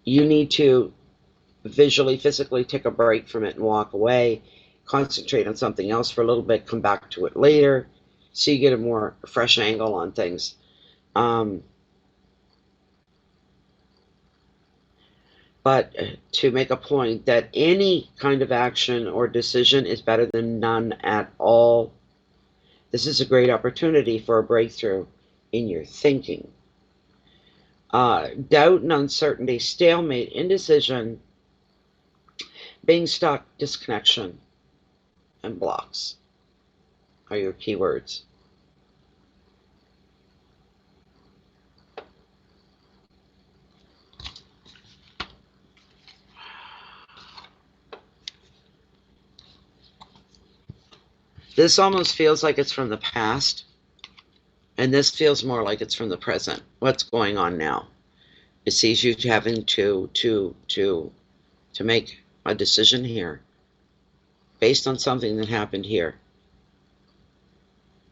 you need to visually, physically take a break from it and walk away, concentrate on something else for a little bit, come back to it later, so you get a more fresh angle on things. But to make a point that any kind of action or decision is better than none at all. This is a great opportunity for a breakthrough in your thinking. Doubt and uncertainty, stalemate, indecision, being stuck, disconnection, and blocks are your keywords. This almost feels like it's from the past, and this feels more like it's from the present. What's going on now? It sees you having to make a decision here based on something that happened here.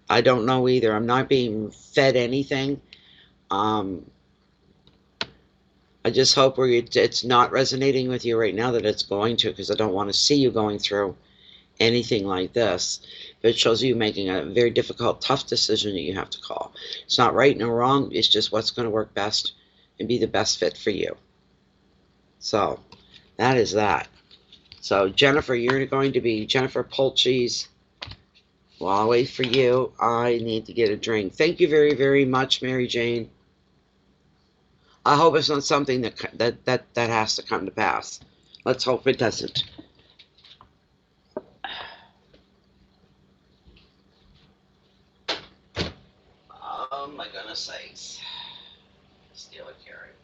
I don't know either. I'm not being fed anything. I just hope it's not resonating with you right now, that it's going to, because I don't want to see you going through anything like this. But it shows you making a very difficult, tough decision that you have to call. It's not right nor wrong. It's just what's going to work best and be the best fit for you. So that is that. So Jennifer, you're going to be Jennifer Pulcheese. While I wait for you, I need to get a drink. Thank you very, very much, Mary Jane. I hope it's not something that has to come to pass. Let's hope it doesn't. Oh my goodness sakes. Steal a carrot.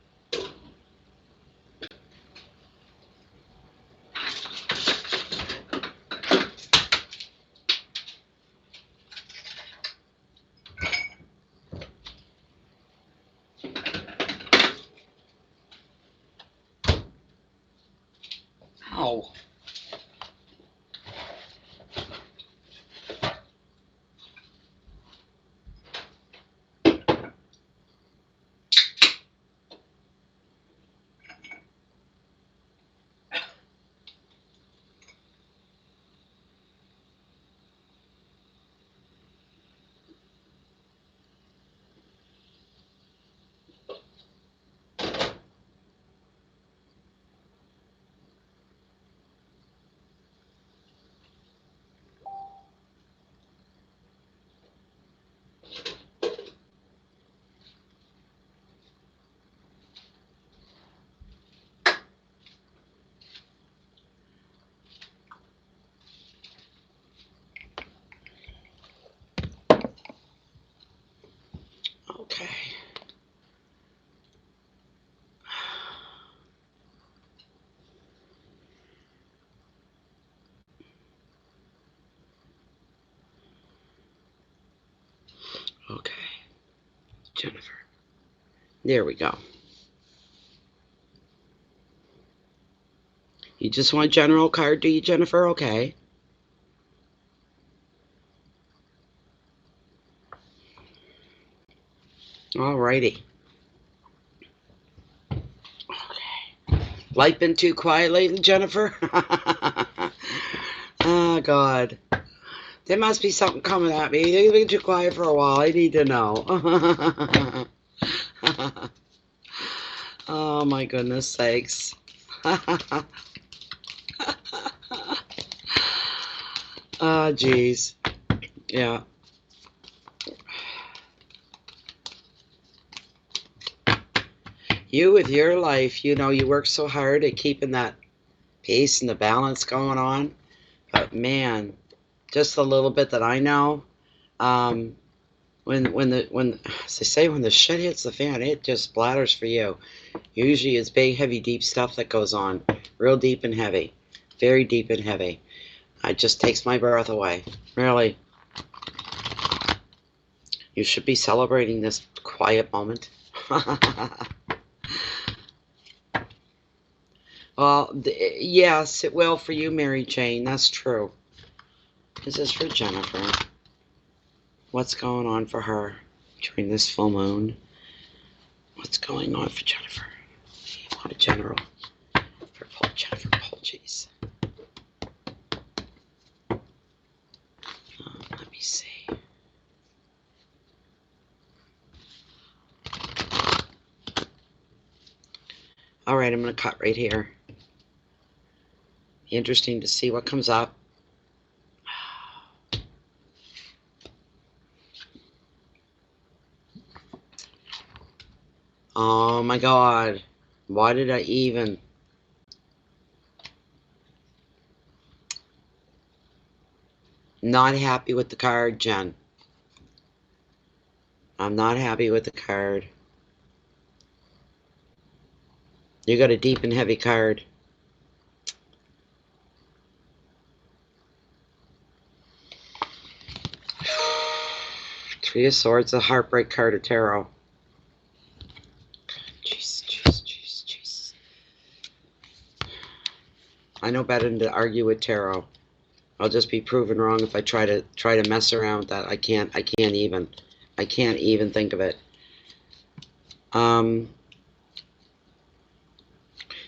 No. Okay. Okay. Jennifer. There we go. You just want general card, do you, Jennifer? Okay. Alrighty. Okay. Light been too quiet lately, Jennifer? Oh, God. There must be something coming at me. You've been too quiet for a while. I need to know. Oh, my goodness sakes. Oh, geez. Yeah. You with your life, you know, you work so hard at keeping that peace and the balance going on. But man, just a little bit that I know, um, when as they say, when the shit hits the fan, it just splatters for you. Usually it's big, heavy, deep stuff that goes on, real deep and heavy, very deep and heavy. It just takes my breath away. Really, you should be celebrating this quiet moment. Well, yes, it will for you, Mary Jane. That's true. This is for Jennifer. What's going on for her during this full moon? What's going on for Jennifer? You want a general for Jennifer Polges. Let me see. All right, I'm going to cut right here. Interesting to see what comes up. Oh my God. Why did I even? Not happy with the card, Jen. I'm not happy with the card. You got a deep and heavy card. Three of Swords, a heartbreak card of tarot. Jeez, jeez, jeez, jeez. I know better than to argue with tarot. I'll just be proven wrong if I try to mess around with that. I can't even think of it.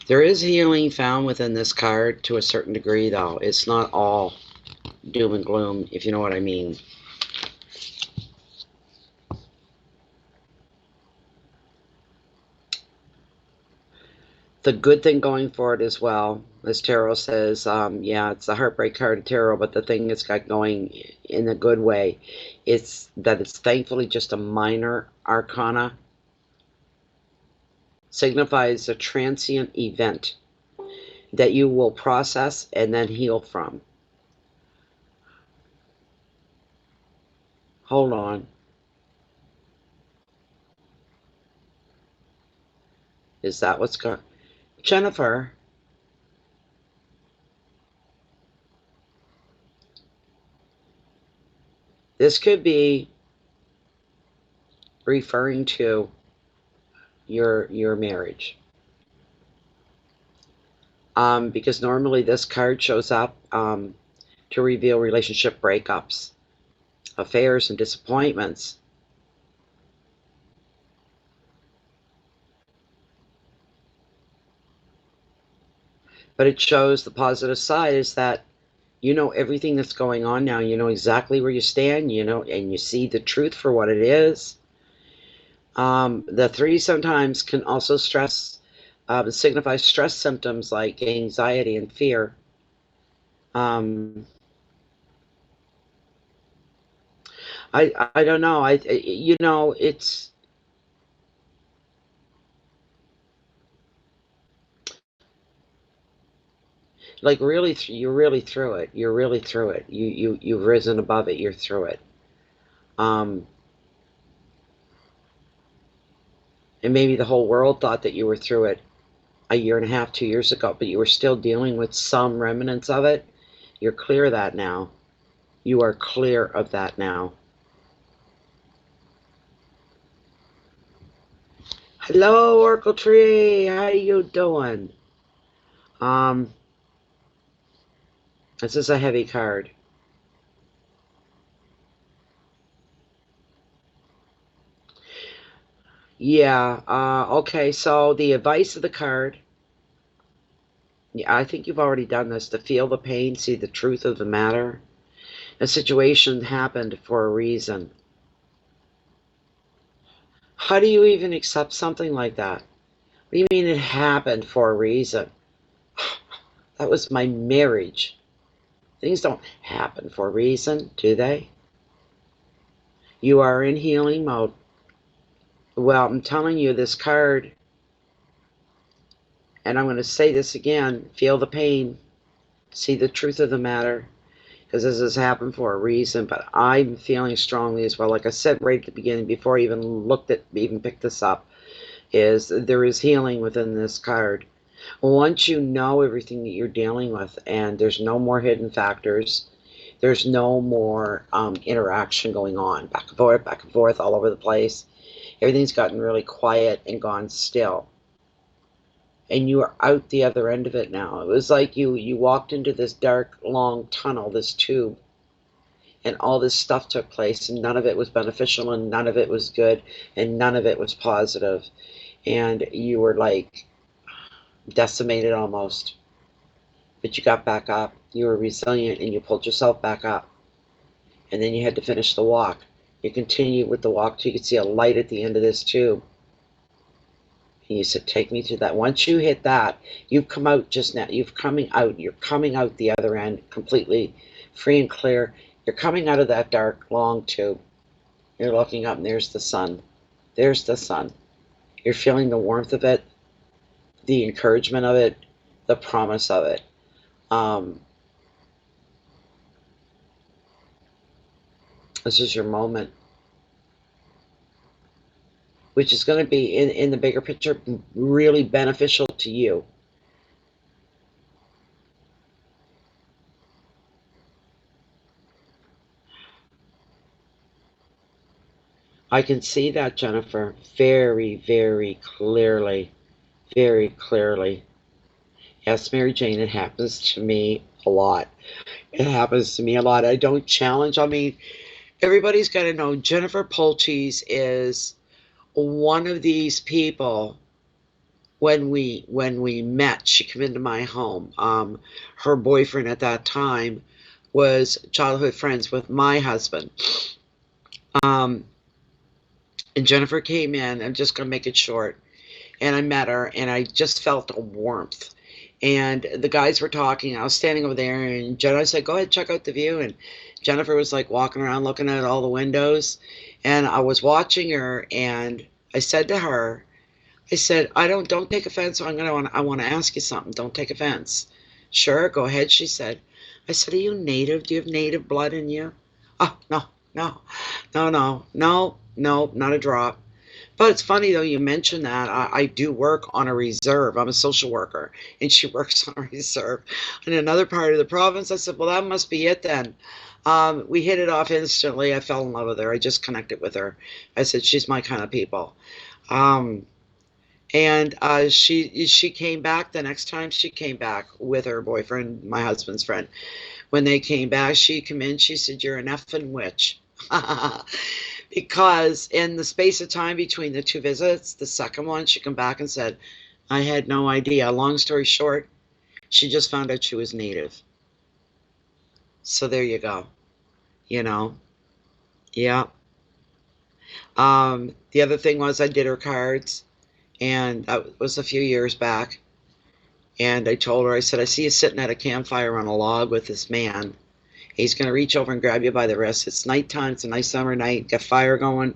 There is healing found within this card to a certain degree, though. It's not all doom and gloom, if you know what I mean. The good thing going for it as well, as tarot says, yeah, it's the heartbreak card of tarot, but the thing it's got going in a good way, it's that it's thankfully just a minor arcana. Signifies a transient event that you will process and then heal from. Hold on. Is that what's going? Jennifer, this could be referring to your marriage. because normally this card shows up to reveal relationship breakups, affairs, and disappointments. But it shows the positive side is that you know everything that's going on now. You know exactly where you stand, you know, and you see the truth for what it is. The three sometimes can also signify stress symptoms like anxiety and fear. Um, I don't know. You know, it's like really, you're really through it. You're really through it. You've risen above it. You're through it. Um, and maybe the whole world thought that you were through it a year and a half, 2 years ago, but you were still dealing with some remnants of it. You're clear of that now. You are clear of that now. Hello, Oracle Tree. How you doing? Um, this is a heavy card. Yeah. Okay. So the advice of the card. Yeah, I think you've already done this. To feel the pain, see the truth of the matter. A situation happened for a reason. How do you even accept something like that? What do you mean it happened for a reason? That was my marriage. Things don't happen for a reason, do they? You are in healing mode. Well, I'm telling you, this card, and I'm going to say this again, feel the pain, see the truth of the matter, because this has happened for a reason, but I'm feeling strongly as well. Like I said right at the beginning, before I even picked this up, is there is healing within this card. Once you know everything that you're dealing with, and there's no more hidden factors, there's no more interaction going on, back and forth, all over the place. Everything's gotten really quiet and gone still. And you are out the other end of it now. It was like you walked into this dark, long tunnel, this tube, and all this stuff took place, and none of it was beneficial, and none of it was good, and none of it was positive. And you were like decimated almost. But you got back up. You were resilient, and you pulled yourself back up. And then you had to finish the walk. You continued with the walk till you could see a light at the end of this tube. And you said, take me through that. Once you hit that, you've come out just now. You're coming out the other end completely free and clear. You're coming out of that dark, long tube. You're looking up, and there's the sun. There's the sun. You're feeling the warmth of it, the encouragement of it, the promise of it. This is your moment, which is going to be, in the bigger picture, really beneficial to you. I can see that, Jennifer, very, very clearly. Very clearly. Yes, Mary Jane, it happens to me a lot. It happens to me a lot. I don't challenge. I mean, everybody's got to know Jennifer Polchis is one of these people. When we met, she came into my home. Her boyfriend at that time was childhood friends with my husband. Um, and Jennifer came in. I'm just going to make it short. And I met her, and I just felt a warmth. And the guys were talking. I was standing over there, and I said, "Go ahead, check out the view." And Jennifer was like walking around, looking at all the windows. And I was watching her, and I said to her, I said, "Don't take offense. I want to ask you something. Don't take offense." "Sure, go ahead," she said. I said, "Are you native? Do you have native blood in you?" "Oh, no, no, no, not a drop." But it's funny though you mentioned that. I do work on a reserve. I'm a social worker, and she works on a reserve in another part of the province. I said, "Well, that must be it then." We hit it off instantly. I fell in love with her. I just connected with her. I said, "She's my kind of people." Um, And she came back the next time she came back with her boyfriend, my husband's friend. When they came back, she came in, she said, "You're an effing witch." Because in the space of time between the two visits, the second one, she came back and said, "I had no idea." Long story short, she just found out she was Native. So there you go. You know, yeah. The other thing was I did her cards, and that was a few years back. And I told her, I said, "I see you sitting at a campfire on a log with this man. He's going to reach over and grab you by the wrist. It's nighttime. It's a nice summer night. Got fire going.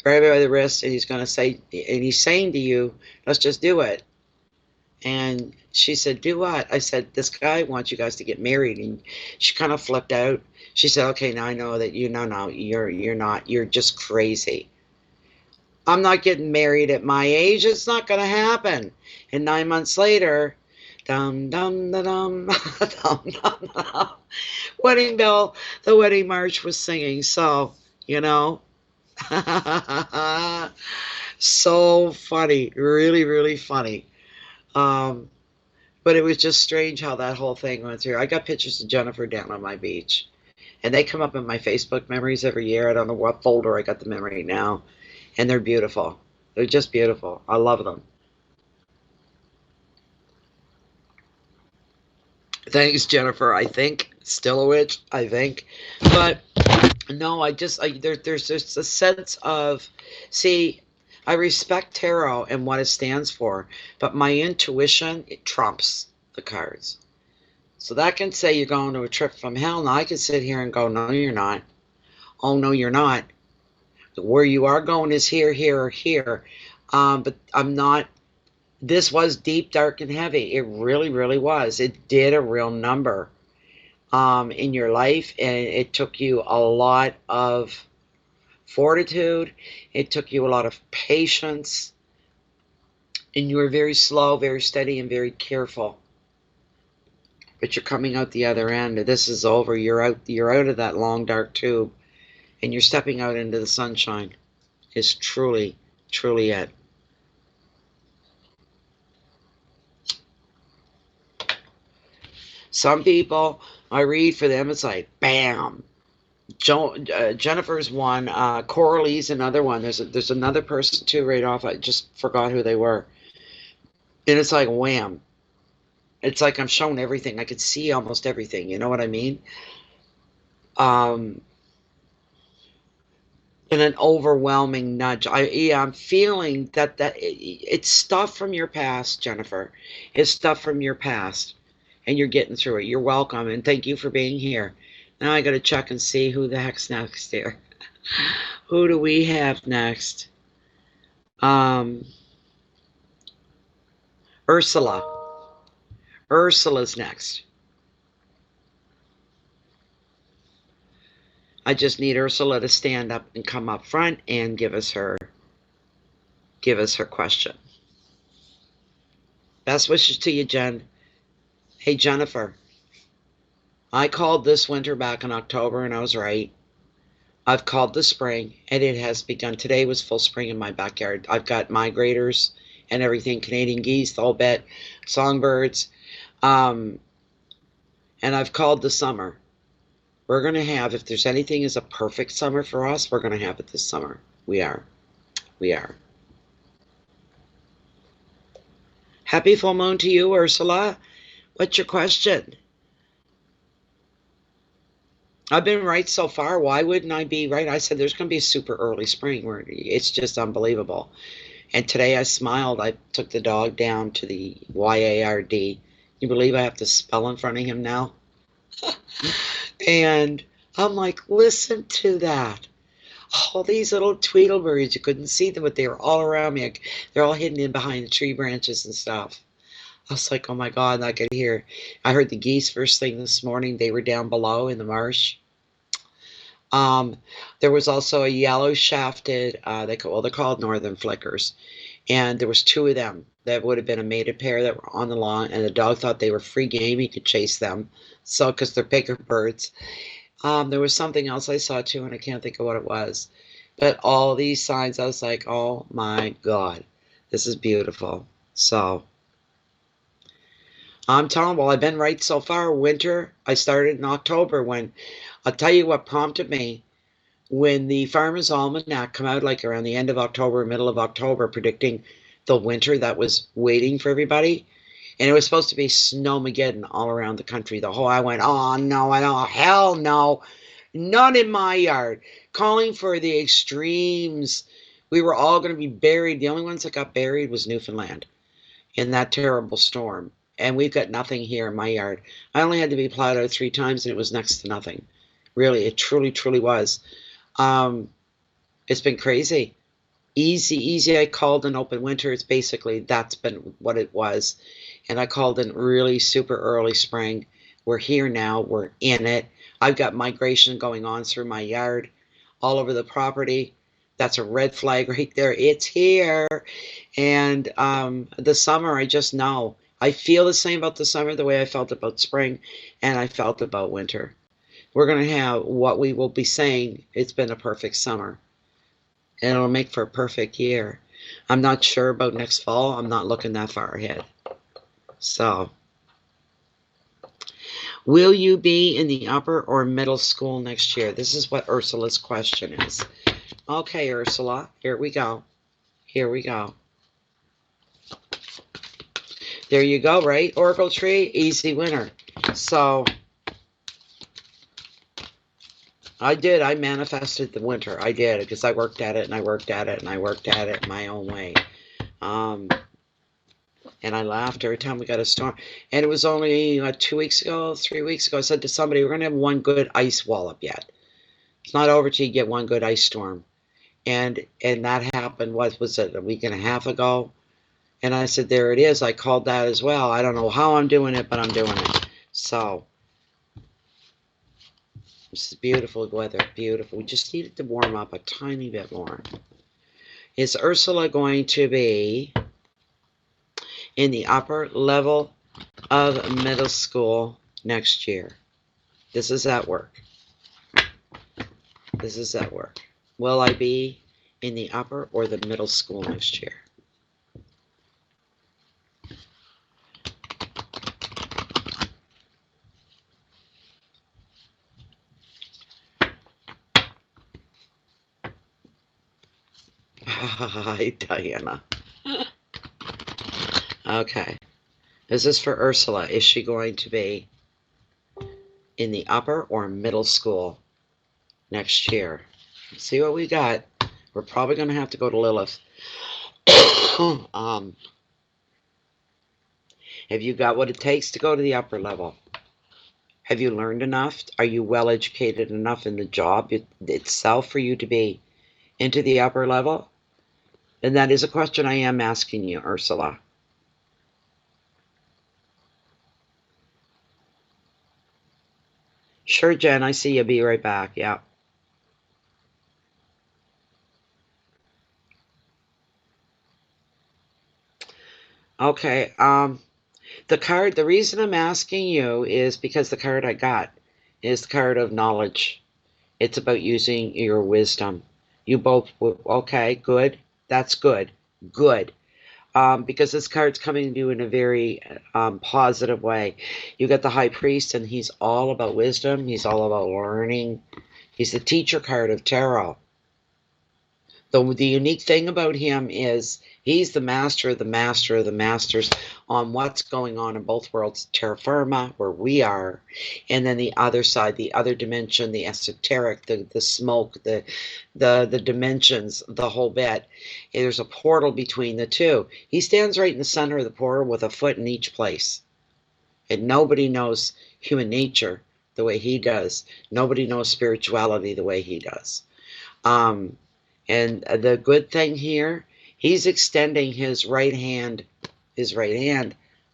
Grab you by the wrist, and he's going to say, and he's saying to you, let's just do it." And she said, "Do what?" I said, "This guy wants you guys to get married." And she kind of flipped out. She said, "Okay, now I know that no, you're not. You're just crazy. I'm not getting married at my age. It's not going to happen." And 9 months later, dum dum da dum dum dum dum, wedding bell, the wedding march was singing. So, you know, so funny, really, really funny. Um, but it was just strange how that whole thing went through. I got pictures of Jennifer down on my beach, and they come up in my Facebook memories every year. I don't know what folder I got them in right now, and they're beautiful. They're just beautiful. I love them. Thanks, Jennifer. I think still a witch. I think, but no, there's just a sense of, see, I respect tarot and what it stands for, but my intuition, it trumps the cards. So that can say you're going to a trip from hell, and I can sit here and go, no, you're not. Oh, no, you're not. Where you are going is here, here, or here. But I'm not. This was deep, dark, and heavy. It really, really was. It did a real number in your life, and it took you a lot of fortitude. It took you a lot of patience, and you were very slow, very steady, and very careful. But you're coming out the other end. This is over. You're out. You're out of that long dark tube, and you're stepping out into the sunshine. Is truly, truly it. Some people, I read for them, it's like bam. Jennifer's one. Coralie's another one. There's another person too. Right off, I just forgot who they were, and it's like wham. It's like I'm shown everything. I could see almost everything. You know what I mean? Um, and an overwhelming nudge. I'm feeling that it's stuff from your past, Jennifer. It's stuff from your past, and you're getting through it. You're welcome, and thank you for being here. Now I got to check and see who the heck's next here. Who do we have next? Um, Ursula. Ursula's next. I just need Ursula to stand up and come up front and give us her question. Best wishes to you, Jen. Hey, Jennifer. I called this winter back in October, and I was right. I've called the spring, and it has begun. Today was full spring in my backyard. I've got migrators and everything, Canadian geese, the whole bit, songbirds. And I've called the summer. We're going to have, if there's anything is a perfect summer for us, we're going to have it this summer. We are. We are. Happy full moon to you, Ursula. What's your question? I've been right so far. Why wouldn't I be right? I said there's going to be a super early spring where it's just unbelievable. And today I smiled. I took the dog down to the YARD. You believe I have to spell in front of him now? And I'm like, listen to that. All these little tweedleberries, you couldn't see them, but they were all around me. They're all hidden in behind the tree branches and stuff. I was like, oh my God, I could hear. I heard the geese first thing this morning. They were down below in the marsh. There was also a yellow shafted, they're called northern flickers. And there was two of them that would have been a mated pair that were on the lawn, and the dog thought they were free game. He could chase them. So, because they're bigger birds. There was something else I saw too, and I can't think of what it was. But all these signs, I was like, oh my God. This is beautiful. So I'm telling, well, I've been right so far. Winter, I started in October when, I'll tell you what prompted me. When the Farmer's Almanac come out like around the end of October, middle of October, predicting the winter that was waiting for everybody, and it was supposed to be snowmageddon all around the country. I went, oh no, hell no, not in my yard. Calling for the extremes. We were all going to be buried. The only ones that got buried was Newfoundland in that terrible storm. And we've got nothing here in my yard. I only had to be plowed out 3 times and it was next to nothing. Really, it truly, truly was. It's been crazy. Easy. I called an open winter. It's basically, that's been what it was. And I called in really super early spring. We're here now. We're in it. I've got migration going on through my yard, all over the property. That's a red flag right there. It's here. And the summer, I just know. I feel the same about the summer the way I felt about spring and I felt about winter. We're going to have what we will be saying, it's been a perfect summer. And it'll make for a perfect year. I'm not sure about next fall. I'm not looking that far ahead. So, will you be in the upper or middle school next year? This is what Ursula's question is. Okay, Ursula, here we go. Here we go. There you go, right? Oracle tree, easy winner. So, I did. I manifested the winter. I did, because I worked at it, and I worked at it, and I worked at it my own way. And I laughed every time we got a storm. And it was only 2 weeks ago, 3 weeks ago, I said to somebody, we're going to have one good ice wallop yet. It's not over till you get one good ice storm. And that happened, what was it, a week and a half ago? And I said, there it is. I called that as well. I don't know how I'm doing it, but I'm doing it. So, this is beautiful weather, beautiful. We just needed to warm up a tiny bit more. Is Ursula going to be in the upper level of middle school next year? This is at work. This is at work. Will I be in the upper or the middle school next year? Hi, Diana. Okay. This is for Ursula. Is she going to be in the upper or middle school next year? Let's see what we got. We're probably going to have to go to Lilith. Have you got what it takes to go to the upper level? Have you learned enough? Are you well educated enough in the job itself for you to be into the upper level? And that is a question I am asking you, Ursula. Sure, Jen, I see you. Be right back. Yeah. Okay. The reason I'm asking you is because the card I got is the card of knowledge. It's about using your wisdom. You both, okay, good. That's good. Good. Because this card's coming to you in a very positive way. You got the High Priest, and he's all about wisdom. He's all about learning. He's the teacher card of tarot. The unique thing about him is he's the master of the master of the masters on what's going on in both worlds, terra firma, where we are, and then the other side, the other dimension, the esoteric, the smoke, the dimensions, the whole bit. There's a portal between the two. He stands right in the center of the portal with a foot in each place. And nobody knows human nature the way he does. Nobody knows spirituality the way he does. And the good thing here, he's extending his right hand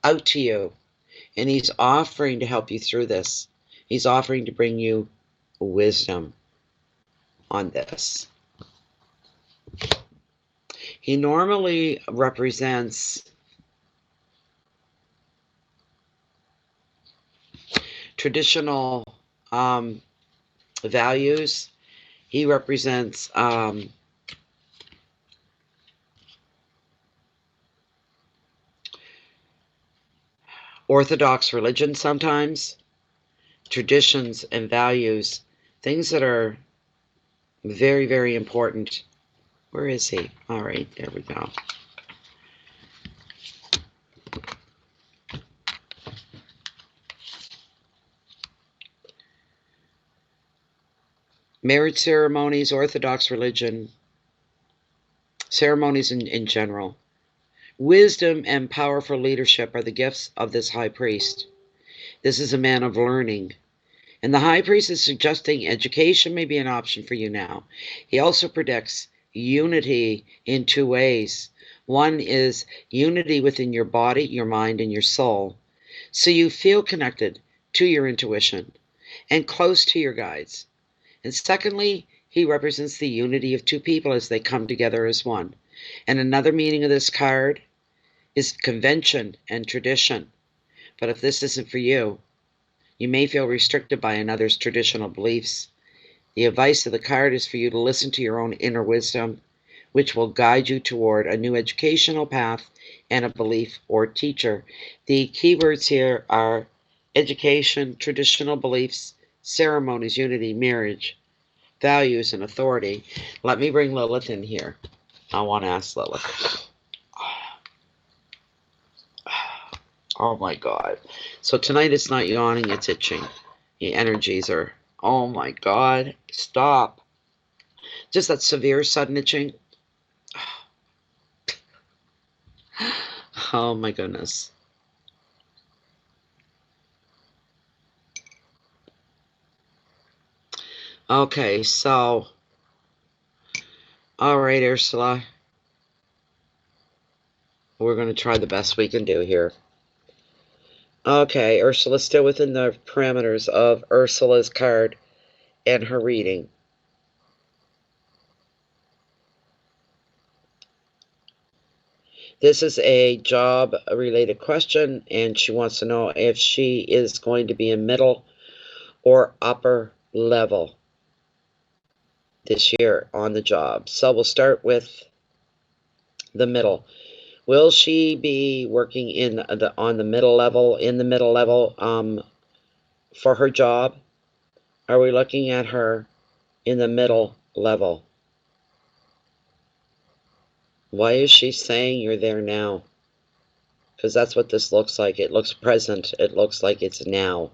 out to you. And he's offering to help you through this. He's offering to bring you wisdom on this. He normally represents traditional values. He represents Orthodox religion sometimes, traditions and values, things that are very, very important. Where is he? All right, there we go. Marriage ceremonies, Orthodox religion, ceremonies in general. Wisdom and powerful leadership are the gifts of this high priest. This is a man of learning. And the high priest is suggesting education may be an option for you now. He also predicts unity in two ways. One is unity within your body, your mind, and your soul. So you feel connected to your intuition and close to your guides. And secondly, he represents the unity of two people as they come together as one. And another meaning of this card is convention and tradition. But if this isn't for you, you may feel restricted by another's traditional beliefs. The advice of the card is for you to listen to your own inner wisdom, which will guide you toward a new educational path and a belief or teacher. The keywords here are education, traditional beliefs, ceremonies, unity, marriage, values, and authority. Let me bring Lilith in here. I want to ask Lilith. Oh my God. So tonight it's not yawning, it's itching. The energies are, oh my God, stop. Just that severe sudden itching. Oh my goodness. Okay, so, all right, Ursula. We're going to try the best we can do here. Okay, Ursula's still within the parameters of Ursula's card and her reading. This is a job-related question, and she wants to know if she is going to be in middle or upper level this year on the job. So we'll start with the middle. Will she be working on the middle level, for her job? Are we looking at her in the middle level? Why is she saying you're there now? Because that's what this looks like. It looks present. It looks like it's now.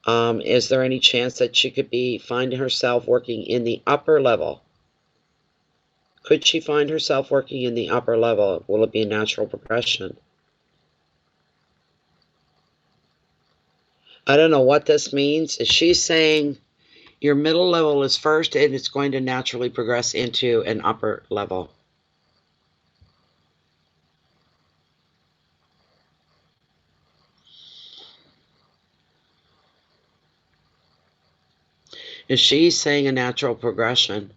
Is there any chance that she could be finding herself working in the upper level? Could she find herself working in the upper level? Will it be a natural progression? I don't know what this means. Is she saying your middle level is first and it's going to naturally progress into an upper level? Is she saying a natural progression?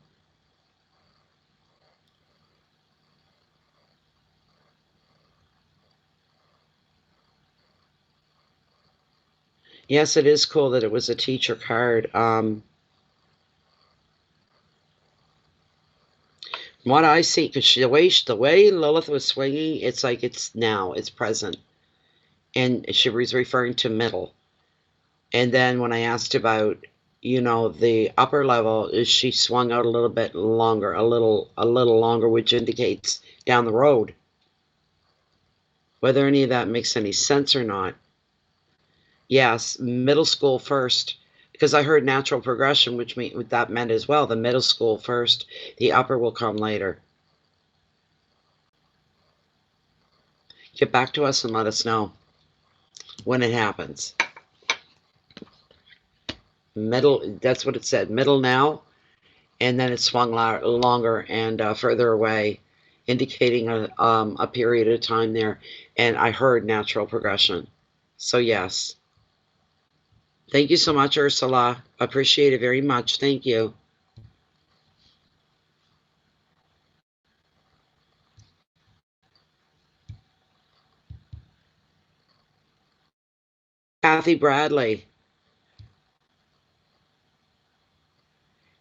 Yes, it is cool that it was a teacher card. What I see, because the way Lilith was swinging, it's like it's now, it's present. And she was referring to middle. And then when I asked about, the upper level, is she swung out a little bit longer, a little longer, which indicates down the road. Whether any of that makes any sense or not. Yes, middle school first, because I heard natural progression, which that meant as well, the middle school first, the upper will come later. Get back to us and let us know when it happens. Middle, that's what it said, middle now, and then it swung longer and further away, indicating a period of time there, and I heard natural progression. So yes. Thank you so much, Ursula. Appreciate it very much. Thank you. Kathy Bradley.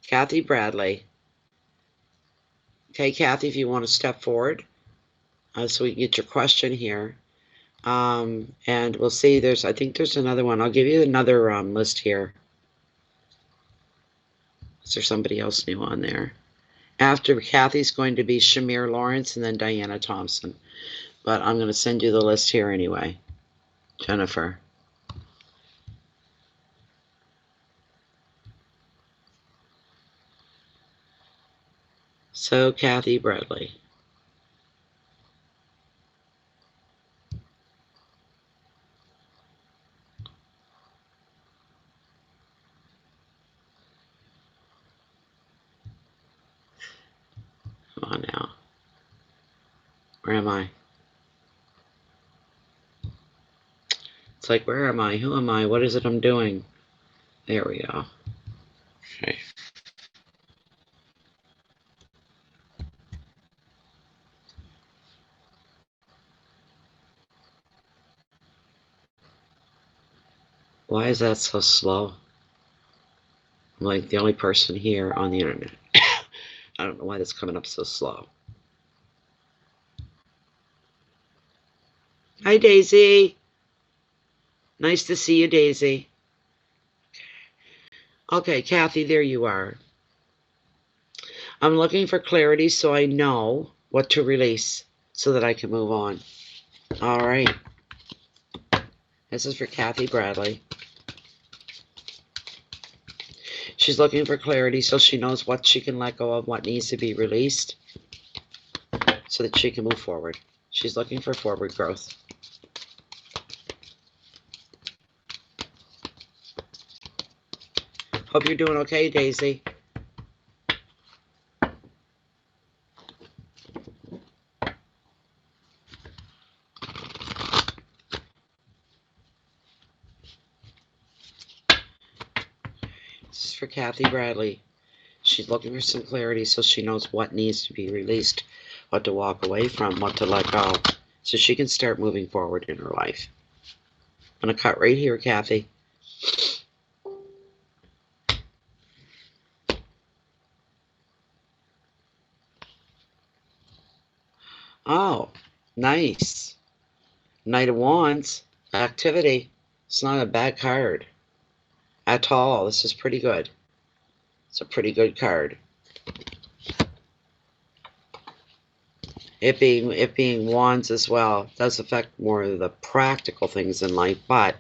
Kathy Bradley. Okay, Kathy, if you want to step forward so we can get your question here. And we'll see. I think there's another one. I'll give you another list here. Is there somebody else new on there? After Kathy's going to be Shamir Lawrence and then Diana Thompson. But I'm going to send you the list here anyway. Jennifer. So, Kathy Bradley. Come on now. Where am I? It's like, where am I? Who am I? What is it I'm doing? There we go. Okay. Why is that so slow? I'm like the only person here on the internet. I don't know why that's coming up so slow. Hi, Daisy. Nice to see you, Daisy. Okay, Kathy, there you are. I'm looking for clarity so I know what to release so that I can move on. All right. This is for Kathy Bradley. She's looking for clarity so she knows what she can let go of, what needs to be released so that she can move forward. She's looking for forward growth. Hope you're doing okay, Daisy. This is for Kathy Bradley. She's looking for some clarity so she knows what needs to be released, what to walk away from, what to let go, so she can start moving forward in her life. I'm going to cut right here, Kathy. Oh, nice. Knight of Wands. Activity. It's not a bad card at all. This is pretty good. It's a pretty good card. It being wands as well does affect more of the practical things in life, but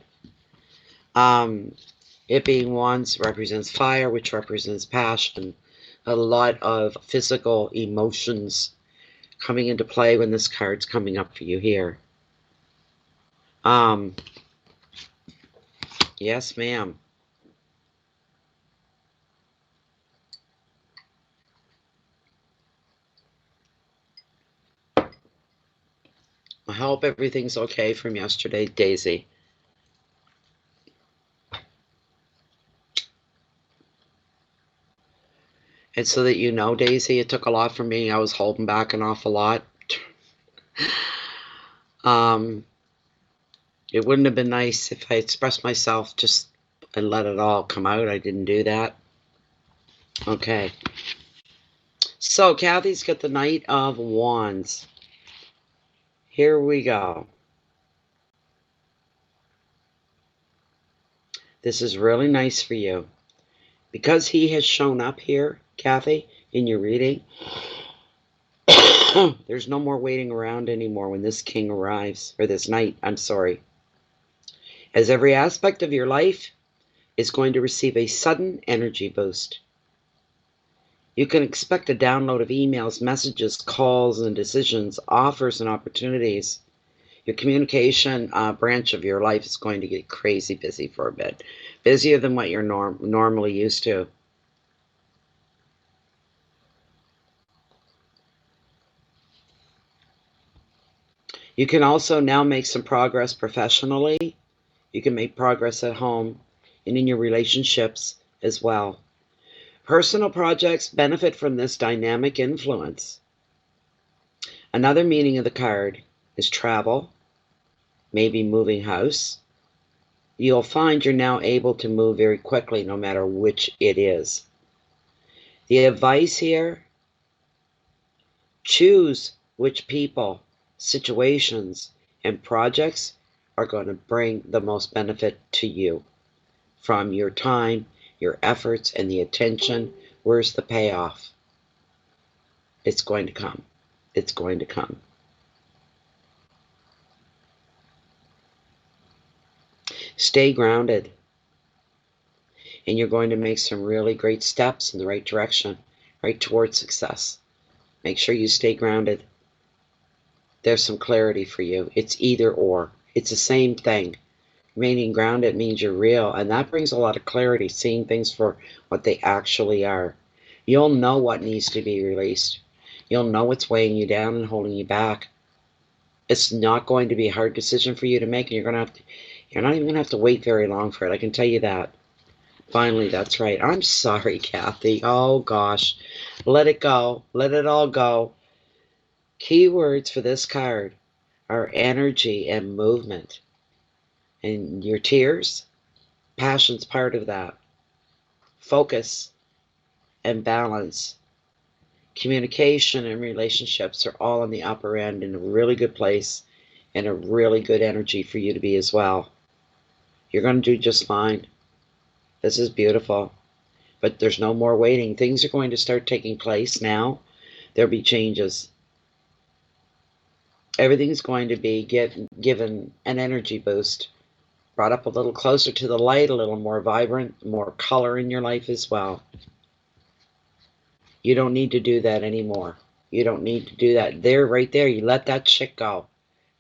it being wands represents fire, which represents passion, a lot of physical emotions coming into play when this card's coming up for you here. Yes, ma'am. I hope everything's okay from yesterday, Daisy. And so that you know, Daisy, it took a lot for me. I was holding back an awful lot. It wouldn't have been nice if I expressed myself just and let it all come out. I didn't do that. Okay. So Kathy's got the Knight of Wands. Here we go. This is really nice for you. Because he has shown up here, Kathy, in your reading, there's no more waiting around anymore when this king arrives, or this knight, I'm sorry. As every aspect of your life is going to receive a sudden energy boost. You can expect a download of emails, messages, calls, and decisions, offers, and opportunities. Your communication branch of your life is going to get crazy busy for a bit. Busier than what you're normally used to. You can also now make some progress professionally. You can make progress at home and in your relationships as well. Personal projects benefit from this dynamic influence. Another meaning of the card is travel, maybe moving house. You'll find you're now able to move very quickly no matter which it is. The advice here, choose which people, situations, and projects are going to bring the most benefit to you from your time, your efforts, and the attention. Where's the payoff? It's going to come. It's going to come. Stay grounded, and you're going to make some really great steps in the right direction, right towards success. Make sure you stay grounded. There's some clarity for you. It's either or. It's the same thing. Remaining grounded means you're real, and that brings a lot of clarity, seeing things for what they actually are. You'll know what needs to be released. You'll know what's weighing you down and holding you back. It's not going to be a hard decision for you to make, and you're not even gonna have to wait very long for it. I can tell you that. Finally, that's right. I'm sorry, Kathy. Oh gosh. Let it go. Let it all go. Keywords for this card are energy and movement. And your tears, passion's part of that. Focus and balance. Communication and relationships are all on the upper end in a really good place and a really good energy for you to be as well. You're going to do just fine. This is beautiful. But there's no more waiting. Things are going to start taking place now. There'll be changes. Everything's going to be given an energy boost. Brought up a little closer to the light, a little more vibrant, more color in your life as well. You don't need to do that anymore. You don't need to do that. There, right there, you let that shit go.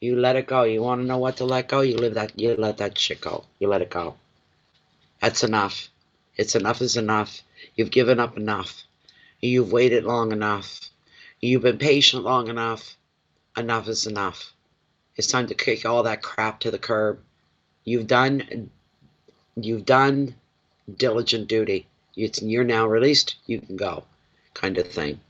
You let it go. You want to know what to let go? You let that shit go. You let it go. That's enough. It's enough is enough. You've given up enough. You've waited long enough. You've been patient long enough. Enough is enough. It's time to kick all that crap to the curb. You've done diligent duty. You're now released. You can go, kind of thing.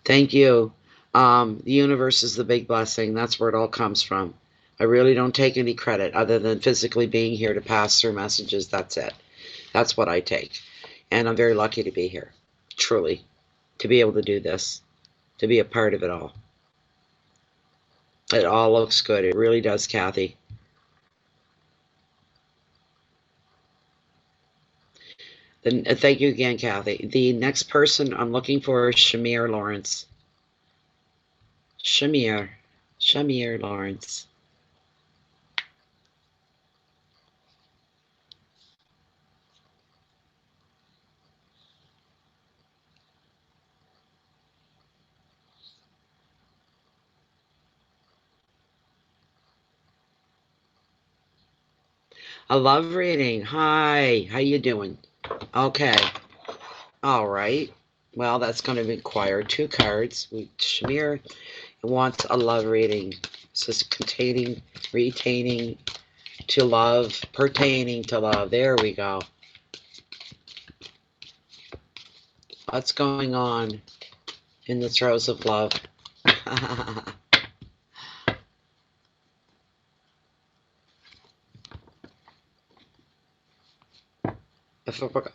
Thank you. The universe is the big blessing. That's where it all comes from. I really don't take any credit other than physically being here to pass through messages. That's it. That's what I take. And I'm very lucky to be here, truly, to be able to do this, to be a part of it all. It all looks good. It really does, Kathy. Then thank you again, Kathy. The next person I'm looking for is Shamir Lawrence. Shamir Lawrence. A love reading. Hi, how you doing? Okay. All right. Well, that's going to require 2 cards. Shamir wants a love reading. This is containing, retaining to love, pertaining to love. There we go. What's going on in the throes of love?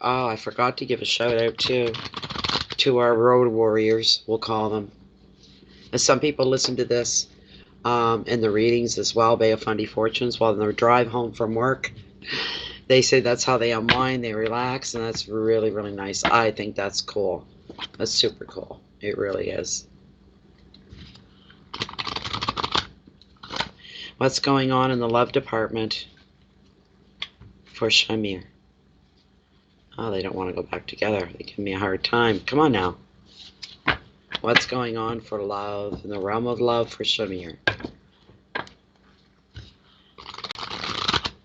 I forgot to give a shout out to our road warriors, we'll call them. And some people listen to this in the readings as well, Bay of Fundy Fortunes, while on their drive home from work. They say that's how they unwind, they relax, and that's really, really nice. I think that's cool. That's super cool. It really is. What's going on in the love department for Shamir? Oh, they don't want to go back together. They give me a hard time. Come on now. What's going on for love, in the realm of love for Shamir? I'm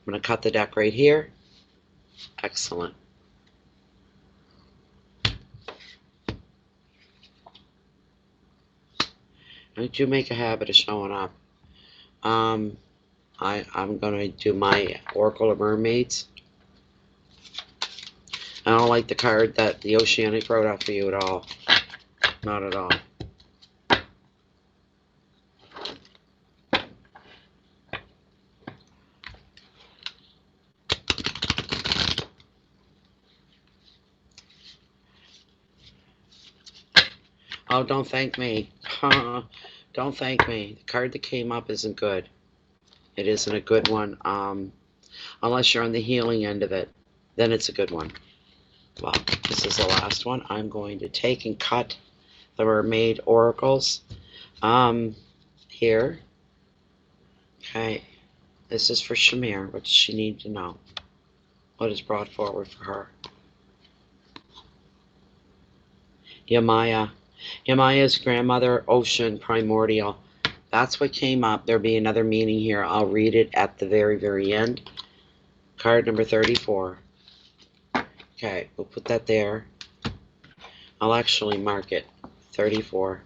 going to cut the deck right here. Excellent. Don't you make a habit of showing up. I'm going to do my Oracle of Mermaids. I don't like the card that the Oceanic wrote out for you at all. Not at all. Oh, don't thank me. Don't thank me. The card that came up isn't good. It isn't a good one. Unless you're on the healing end of it, then it's a good one. Well, this is the last one. I'm going to take and cut the mermaid oracles. Here. Okay. This is for Shamir. What does she need to know? What is brought forward for her? Yamaya. Yamaya's grandmother, ocean, primordial. That's what came up. There'll be another meaning here. I'll read it at the very, very end. Card number 34. Okay, we'll put that there. I'll actually mark it. 34.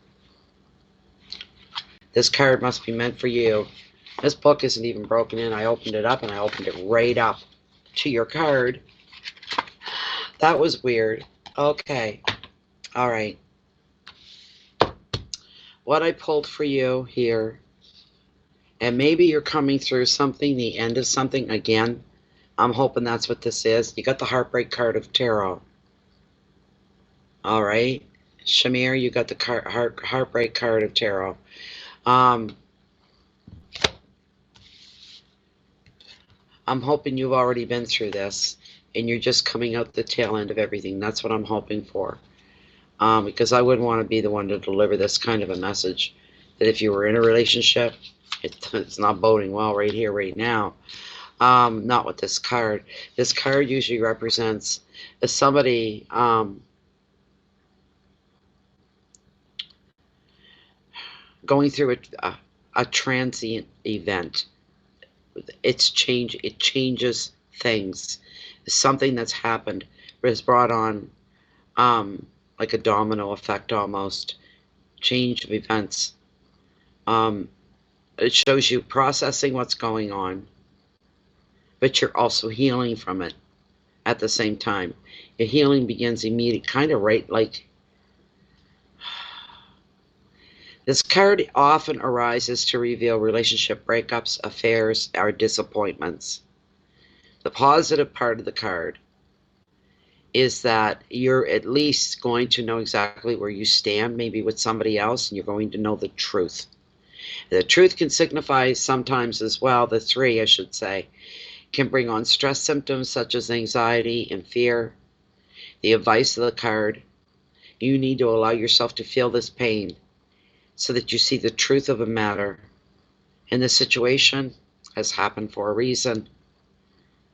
This card must be meant for you. This book isn't even broken in. I opened it up and I opened it right up to your card. That was weird. Okay. All right. What I pulled for you here, and maybe you're coming through something, the end of something again. I'm hoping that's what this is. You got the Heartbreak card of Tarot. All right. Shamir, you got the Heartbreak card of Tarot. I'm hoping you've already been through this and you're just coming out the tail end of everything. That's what I'm hoping for. Because I wouldn't want to be the one to deliver this kind of a message. That if you were in a relationship, it's not boding well right here, right now. Not with this card. This card usually represents somebody going through a transient event. It changes things. Something that's happened has brought on like a domino effect almost. Change of events. It shows you processing what's going on, but you're also healing from it at the same time. Your healing begins immediately, kind of right like. This card often arises to reveal relationship breakups, affairs, or disappointments. The positive part of the card is that you're at least going to know exactly where you stand, maybe with somebody else, and you're going to know the truth. The truth can signify sometimes as well, the three, I should say, can bring on stress symptoms such as anxiety and fear. The advice of the card, you need to allow yourself to feel this pain so that you see the truth of a matter. And the situation has happened for a reason.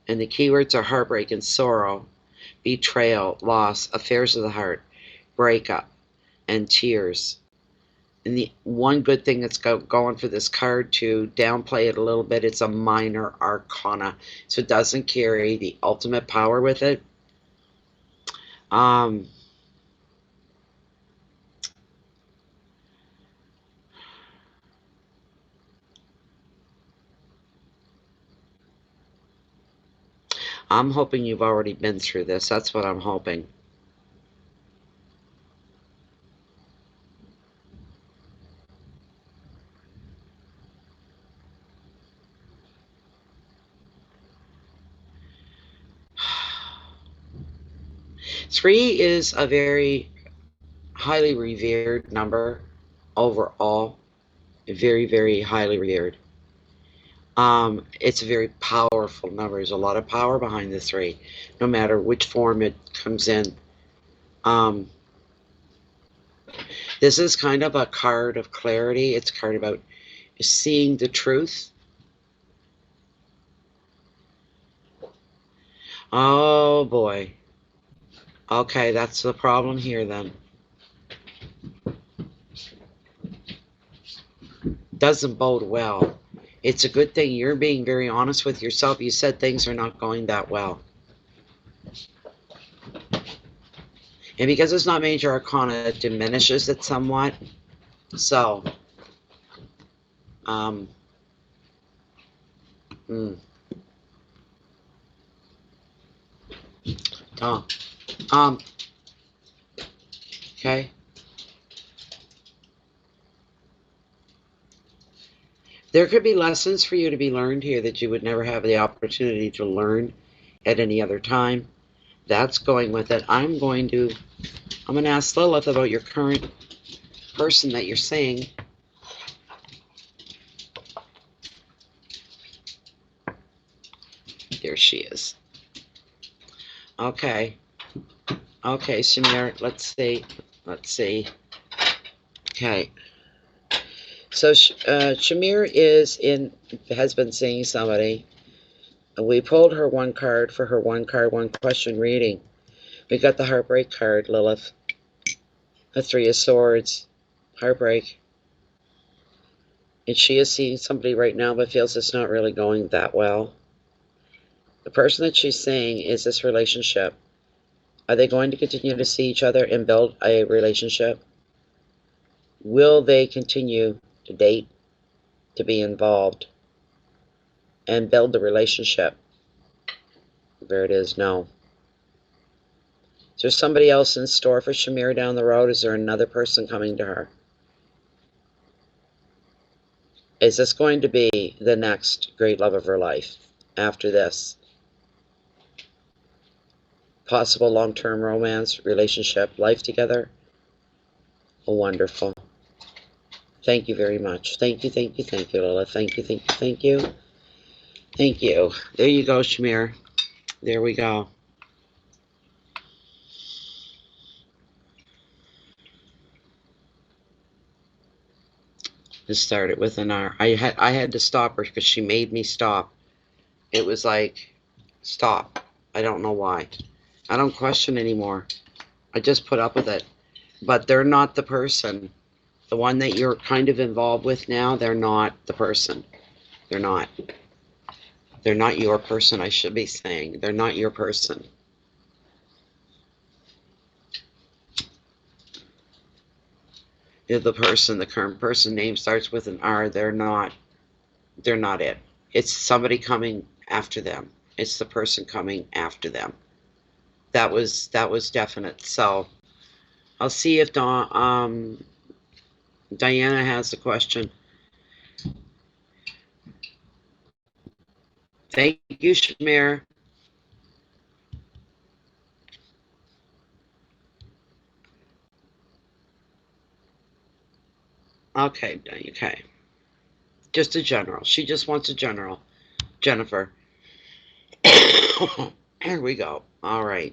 And the keywords are heartbreak and sorrow, betrayal, loss, affairs of the heart, breakup, and tears. And the one good thing that's going for this card, to downplay it a little bit, it's a minor arcana. So it doesn't carry the ultimate power with it. I'm hoping you've already been through this. That's what I'm hoping. Three is a very highly revered number overall. Very, very highly revered. It's a very powerful number. There's a lot of power behind the three, no matter which form it comes in. This is kind of a card of clarity. It's a card about seeing the truth. Oh boy. Okay, that's the problem here then. Doesn't bode well. It's a good thing you're being very honest with yourself. You said things are not going that well. And because it's not major arcana, it diminishes it somewhat. So, okay. There could be lessons for you to be learned here that you would never have the opportunity to learn at any other time. That's going with it. I'm going to ask Lilith about your current person that you're saying. There she is. Okay. Okay, Shamir, let's see. Let's see. Okay. So Shamir has been seeing somebody. We pulled her one card for her one card, one question reading. We got the heartbreak card, Lilith. The Three of Swords. Heartbreak. And she is seeing somebody right now, but feels it's not really going that well. The person that she's seeing is this relationship. Are they going to continue to see each other and build a relationship? Will they continue to date, to be involved, and build the relationship? There it is, no. Is there somebody else in store for Shamir down the road? Is there another person coming to her? Is this going to be the next great love of her life after this? Possible long-term romance, relationship, life together? Oh, wonderful. Thank you very much. Thank you, thank you, thank you, Lola. Thank you, thank you, thank you. Thank you. There you go, Shamir. There we go. It started with an R. I had to stop her because she made me stop. It was like, stop. I don't know why. I don't question anymore. I just put up with it. But they're not the person. The one that you're kind of involved with now, they're not the person. They're not. They're not your person, I should be saying. They're not your person. You're the person, the current person name starts with an R. They're not it. It's somebody coming after them. It's the person coming after them. That was definite. So I'll see if Diana has a question. Thank you, Shamir. Okay, okay. Just a general. She just wants a general. Jennifer. Here we go. All right.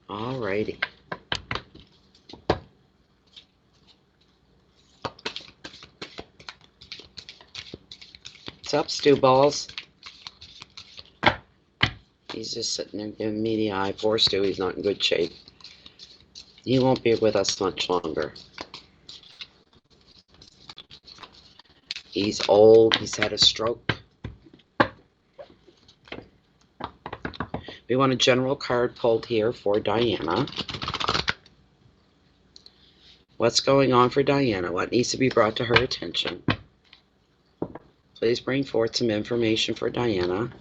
All righty. What's up, Stew Balls? He's just sitting there giving me the eye. Poor Stu, he's not in good shape. He won't be with us much longer. He's old. He's had a stroke. We want a general card pulled here for Diana. What's going on for Diana? What needs to be brought to her attention? Please bring forth some information for Diana.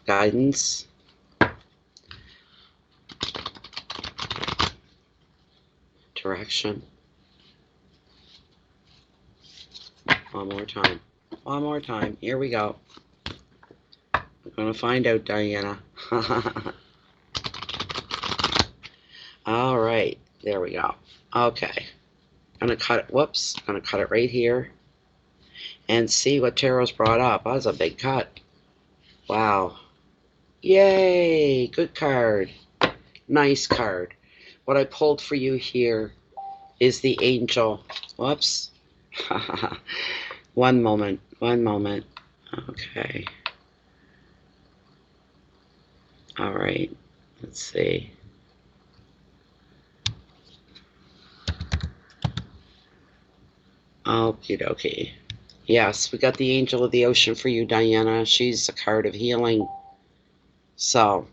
Guidance. Direction. One more time. One more time. Here we go. I'm going to find out, Diana. All right. There we go. Okay. I'm going to cut it. Whoops. I'm going to cut it right here. And see what Tarot's brought up. That was a big cut. Wow. Yay. Good card. Nice card. What I pulled for you here is the angel. Whoops. One moment. One moment. Okay. All right. Let's see. Okie dokie. Yes, we got the Angel of the Ocean for you, Diana. She's a card of healing. So.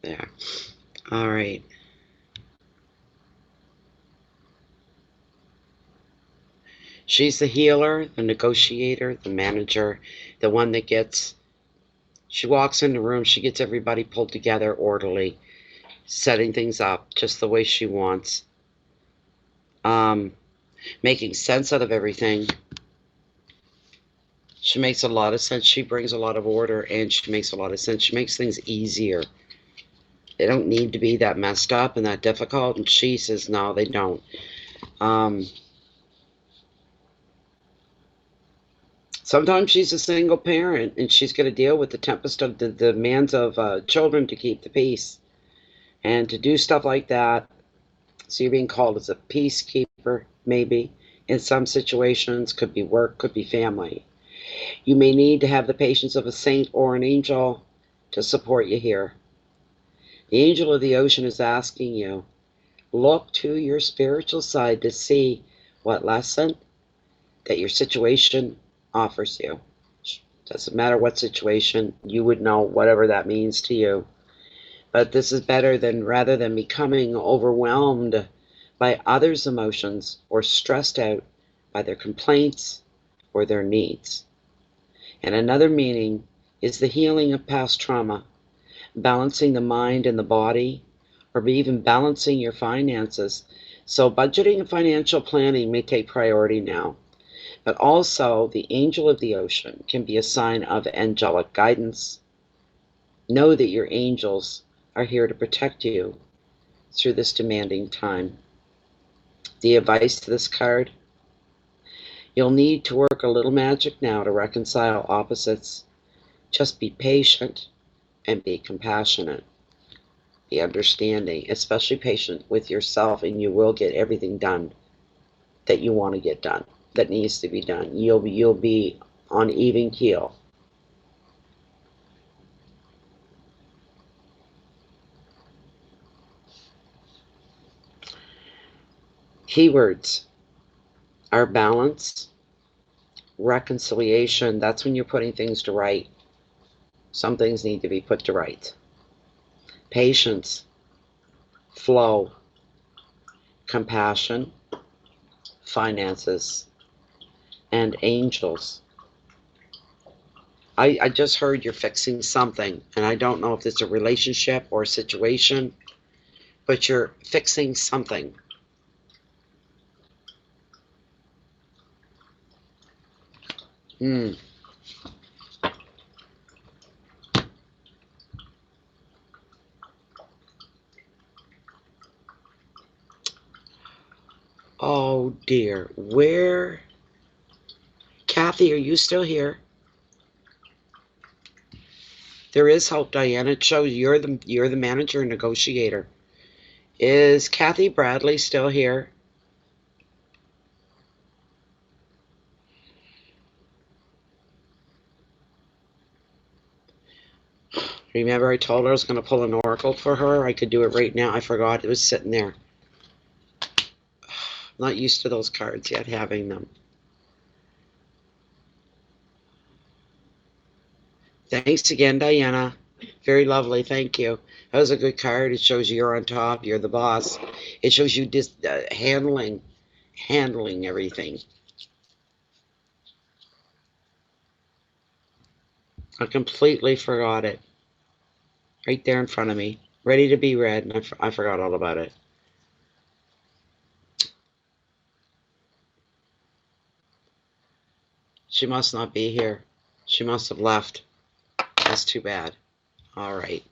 There. All right. She's the healer, the negotiator, the manager, the one that gets... She walks in the room, she gets everybody pulled together orderly, setting things up just the way she wants. making sense out of everything. She makes a lot of sense. She brings a lot of order, and she makes a lot of sense. She makes things easier. They don't need to be that messed up and that difficult. And she says, no, they don't. Sometimes she's a single parent, and she's got to deal with the tempest of the demands of children to keep the peace. And to do stuff like that, so you're being called as a peacekeeper, maybe. In some situations, could be work, could be family. You may need to have the patience of a saint or an angel to support you here. The angel of the ocean is asking you, look to your spiritual side to see what lesson that your situation offers you. Doesn't matter what situation, you would know whatever that means to you. But this is better than rather than becoming overwhelmed by others' emotions or stressed out by their complaints or their needs. And another meaning is the healing of past trauma, balancing the mind and the body, or even balancing your finances. So budgeting and financial planning may take priority now. But also, the angel of the ocean can be a sign of angelic guidance. Know that your angels are here to protect you through this demanding time. The advice to this card: you'll need to work a little magic now to reconcile opposites. Just be patient and be compassionate. Be understanding, especially patient with yourself, and you will get everything done that you want to get done, that needs to be done. You'll be on even keel. Keywords are balance, reconciliation. That's when you're putting things to right. Some things need to be put to right. Patience, flow, compassion, finances, and angels. I just heard you're fixing something, and I don't know if it's a relationship or a situation, but you're fixing something. Oh dear, where? Kathy, are you still here? There is hope, Diana. It shows you're the manager and negotiator. Is Kathy Bradley still here? Remember I told her I was going to pull an oracle for her? I could do it right now. I forgot it was sitting there. I'm not used to those cards yet, having them. Thanks again, Diana. Very lovely. Thank you. That was a good card. It shows you're on top. You're the boss. It shows you just handling everything. I completely forgot it. Right there in front of me, ready to be read, and I forgot all about it. She must not be here. She must have left. That's too bad. All right.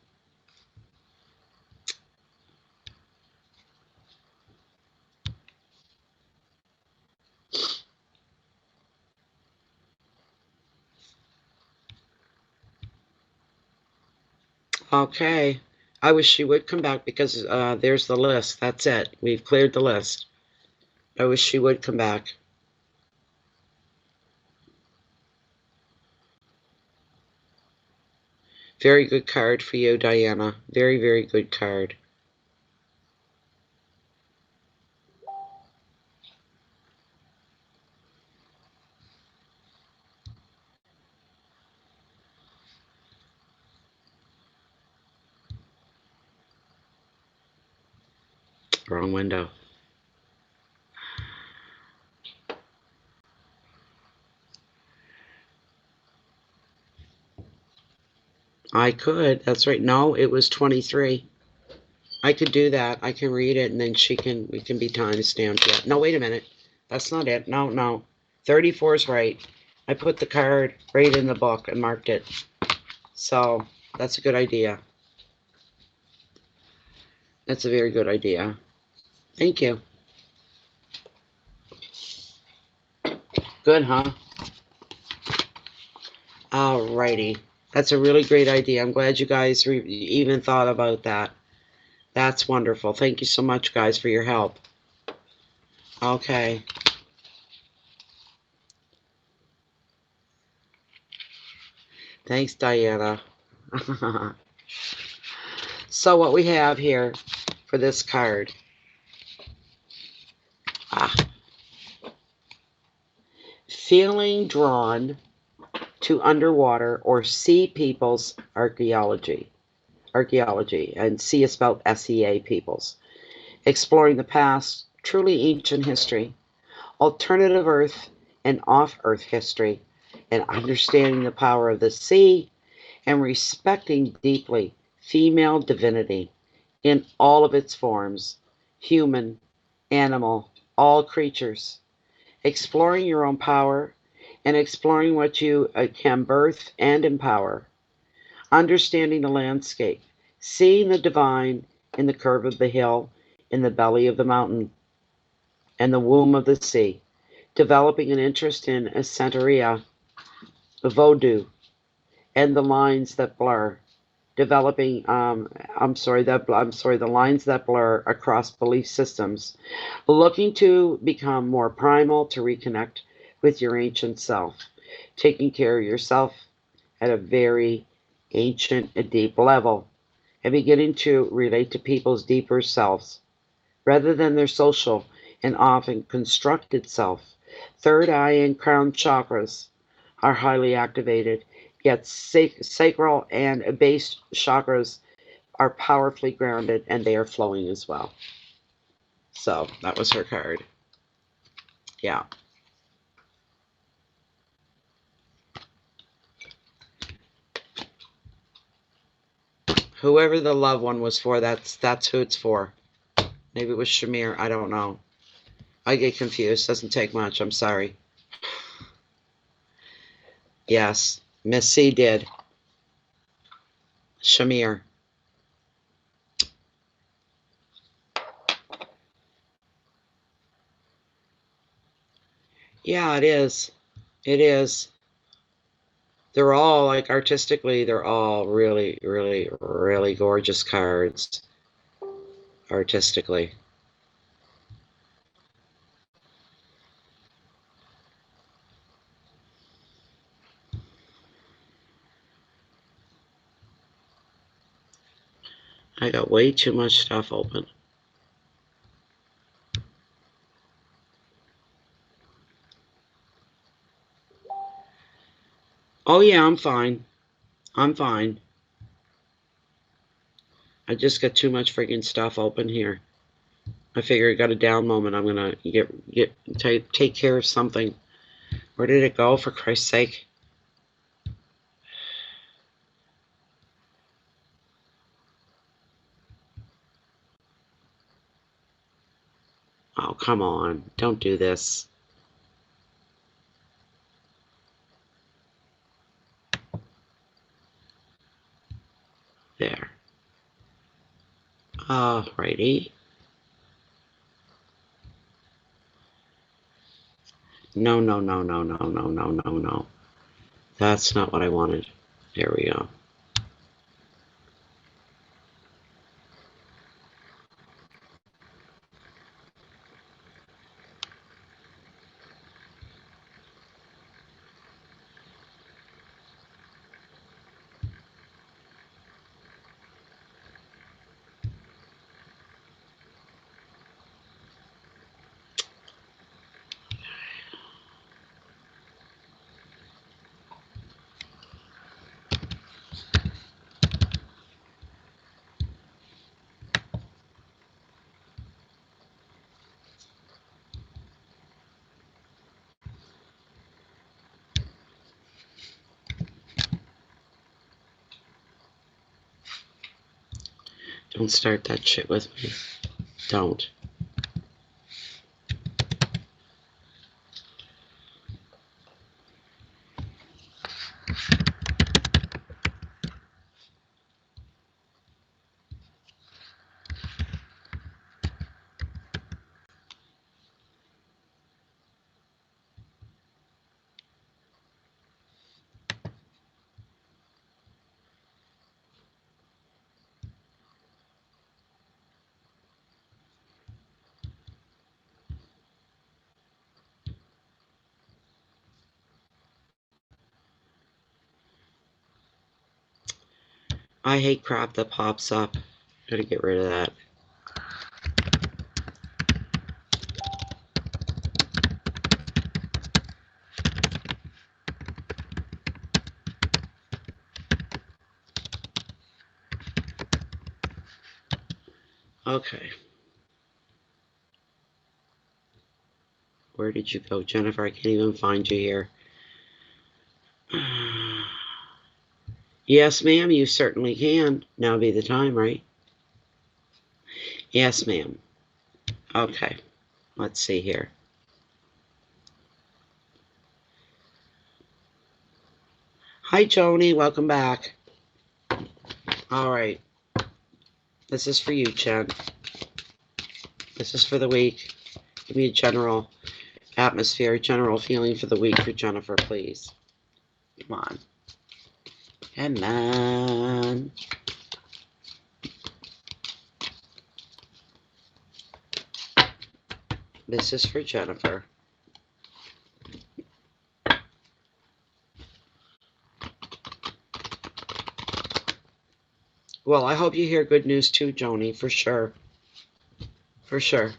Okay. I wish she would come back because there's the list. That's it. We've cleared the list. I wish she would come back. Very good card for you, Diana. Very, very good card. Wrong window. I could. That's right. No, it was 23. I could do that. I can read it, and then we can be time stamped. Yeah. No, wait a minute. That's not it. No, no. 34 is right. I put the card right in the book and marked it. So that's a good idea. That's a very good idea. Thank you. Good, huh? Alrighty. That's a really great idea. I'm glad you guys even thought about that. That's wonderful. Thank you so much, guys, for your help. Okay. Thanks, Diana. So what we have here for this card. Feeling drawn to underwater or sea peoples archaeology, and sea is spelled SEA peoples. Exploring the past, truly ancient history, alternative Earth and off-Earth history, and understanding the power of the sea, and respecting deeply female divinity in all of its forms, human, animal, all creatures. Exploring your own power and exploring what you can birth and empower. Understanding the landscape, seeing the divine in the curve of the hill, in the belly of the mountain, and the womb of the sea. Developing an interest in Santeria, Vodou, and the lines that blur. Developing, the lines that blur across belief systems. Looking to become more primal, to reconnect with your ancient self. Taking care of yourself at a very ancient and deep level, and beginning to relate to people's deeper selves rather than their social and often constructed self. Third eye and crown chakras are highly activated, yet sacral and base chakras are powerfully grounded and they are flowing as well. So that was her card. Yeah. Whoever the loved one was for, that's who it's for. Maybe it was Shamir. I don't know. I get confused. Doesn't take much. I'm sorry. Yes, Miss C did. Shamir. Yeah, it is. It is. They're all, like, artistically, they're all really, really, really gorgeous cards. Artistically. I got way too much stuff open. Oh yeah, I'm fine. I'm fine. I just got too much freaking stuff open here. I figure I got a down moment. I'm gonna take care of something. Where did it go, for Christ's sake? Oh, come on. Don't do this. There. Alrighty. No, no, no, no, no, no, no, no, no. That's not what I wanted. There we go. Don't start that shit with me. Don't. I hate crap that pops up. Gotta get rid of that. Okay. Where did you go, Jennifer? I can't even find you here. Yes, ma'am, you certainly can. Now be the time, right? Yes, ma'am. Okay. Let's see here. Hi, Joni. Welcome back. All right. This is for you, Jen. This is for the week. Give me a general atmosphere, general feeling for the week for Jennifer, please. Come on. Come on. This is for Jennifer. Well, I hope you hear good news too, Joni, for sure. For sure.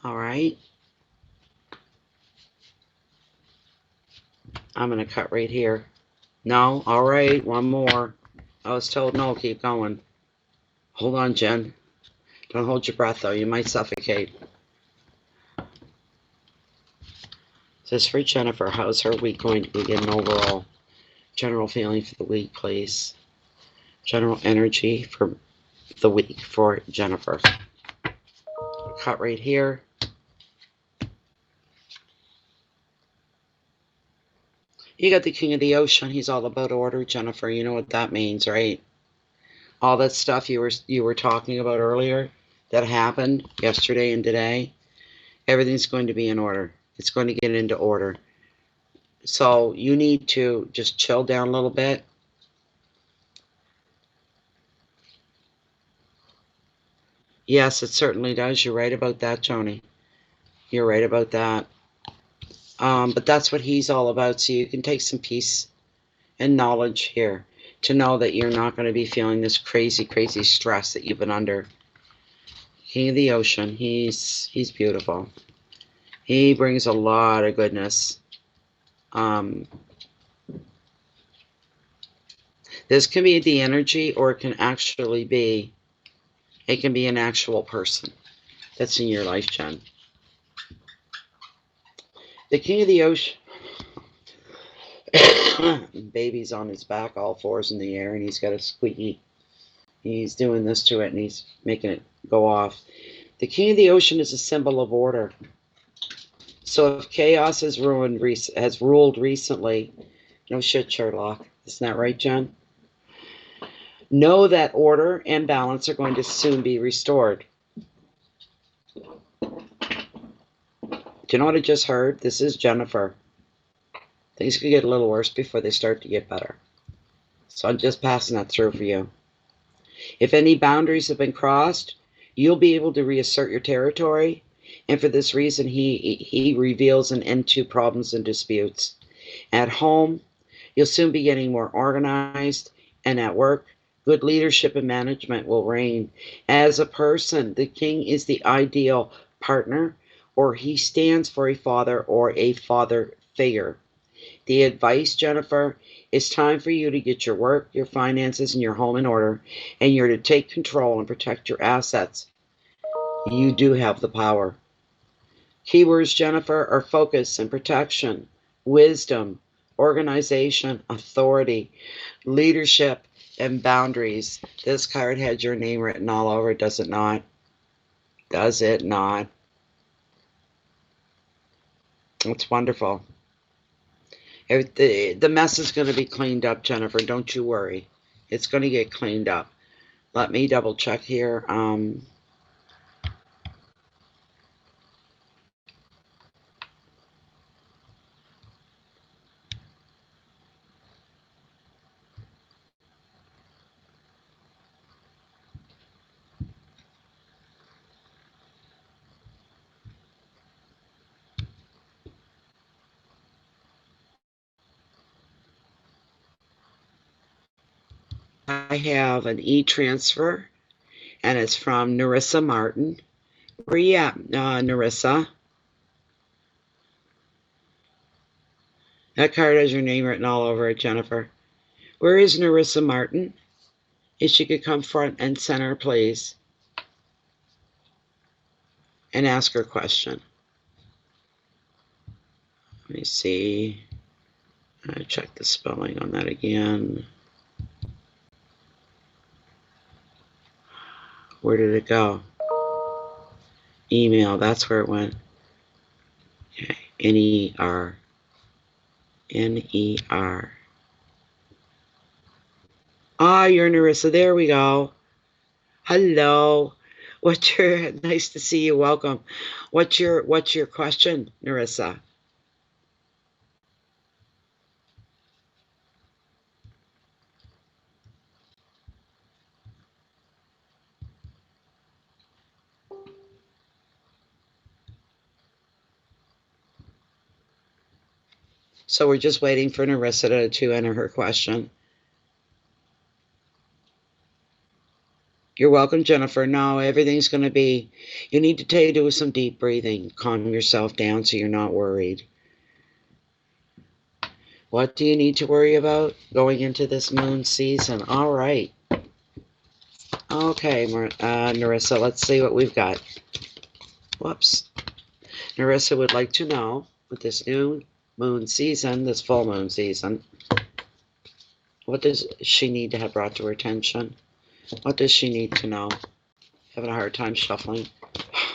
All right. I'm going to cut right here. No? All right. One more. I was told no. Keep going. Hold on, Jen. Don't hold your breath, though. You might suffocate. This is for Jennifer. How's her week going to be an overall? General feeling for the week, please. General energy for the week for Jennifer. Cut right here. You got the King of the Ocean. He's all about order, Jennifer. You know what that means, right? All that stuff you were talking about earlier that happened yesterday and today. Everything's going to be in order. It's going to get into order. So you need to just chill down a little bit. Yes, it certainly does. You're right about that, Joni. You're right about that. But that's what he's all about. So you can take some peace and knowledge here to know that you're not going to be feeling this crazy, crazy stress that you've been under. King of the Ocean, he's beautiful. He brings a lot of goodness. This can be the energy, or it can actually be, it can be an actual person that's in your life, Jen. The King of the Ocean, baby's on his back, all fours in the air, and he's got a squeaky. He's doing this to it, and he's making it go off. The King of the Ocean is a symbol of order. So if chaos has ruled recently, no shit, Sherlock. Isn't that right, Jen? Know that order and balance are going to soon be restored. Do you know what I just heard? This is Jennifer. Things could get a little worse before they start to get better. So I'm just passing that through for you. If any boundaries have been crossed, you'll be able to reassert your territory. And for this reason, he reveals an end to problems and disputes. At home, you'll soon be getting more organized, and at work, good leadership and management will reign. As a person, the king is the ideal partner, or he stands for a father or a father figure. The advice, Jennifer, it's time for you to get your work, your finances, and your home in order, and you're to take control and protect your assets. You do have the power. Keywords, Jennifer, are focus and protection, wisdom, organization, authority, leadership, and boundaries. This card had your name written all over it, does it not? Does it not? It's wonderful. The mess is going to be cleaned up, Jennifer. Don't you worry. It's going to get cleaned up. Let me double check here. I have an e-transfer, and it's from Narissa Martin. Where you at, Narissa? That card has your name written all over it, Jennifer. Where is Narissa Martin? If she could come front and center, please, and ask her question. Let me see. I check the spelling on that again. Where did it go? Email, that's where it went. Okay. N-E-R. N-E-R. Ah, you're Narissa. There we go. Hello. Nice to see you. Welcome. What's your question, Narissa? So we're just waiting for Narissa to enter her question. You're welcome, Jennifer. No, everything's going to be, you need to do some deep breathing. Calm yourself down so you're not worried. What do you need to worry about going into this moon season? All right. Okay, Narissa, let's see what we've got. Whoops. Narissa would like to know, with this new moon season, this full moon season, what does she need to have brought to her attention? What does she need to know? Having a hard time shuffling.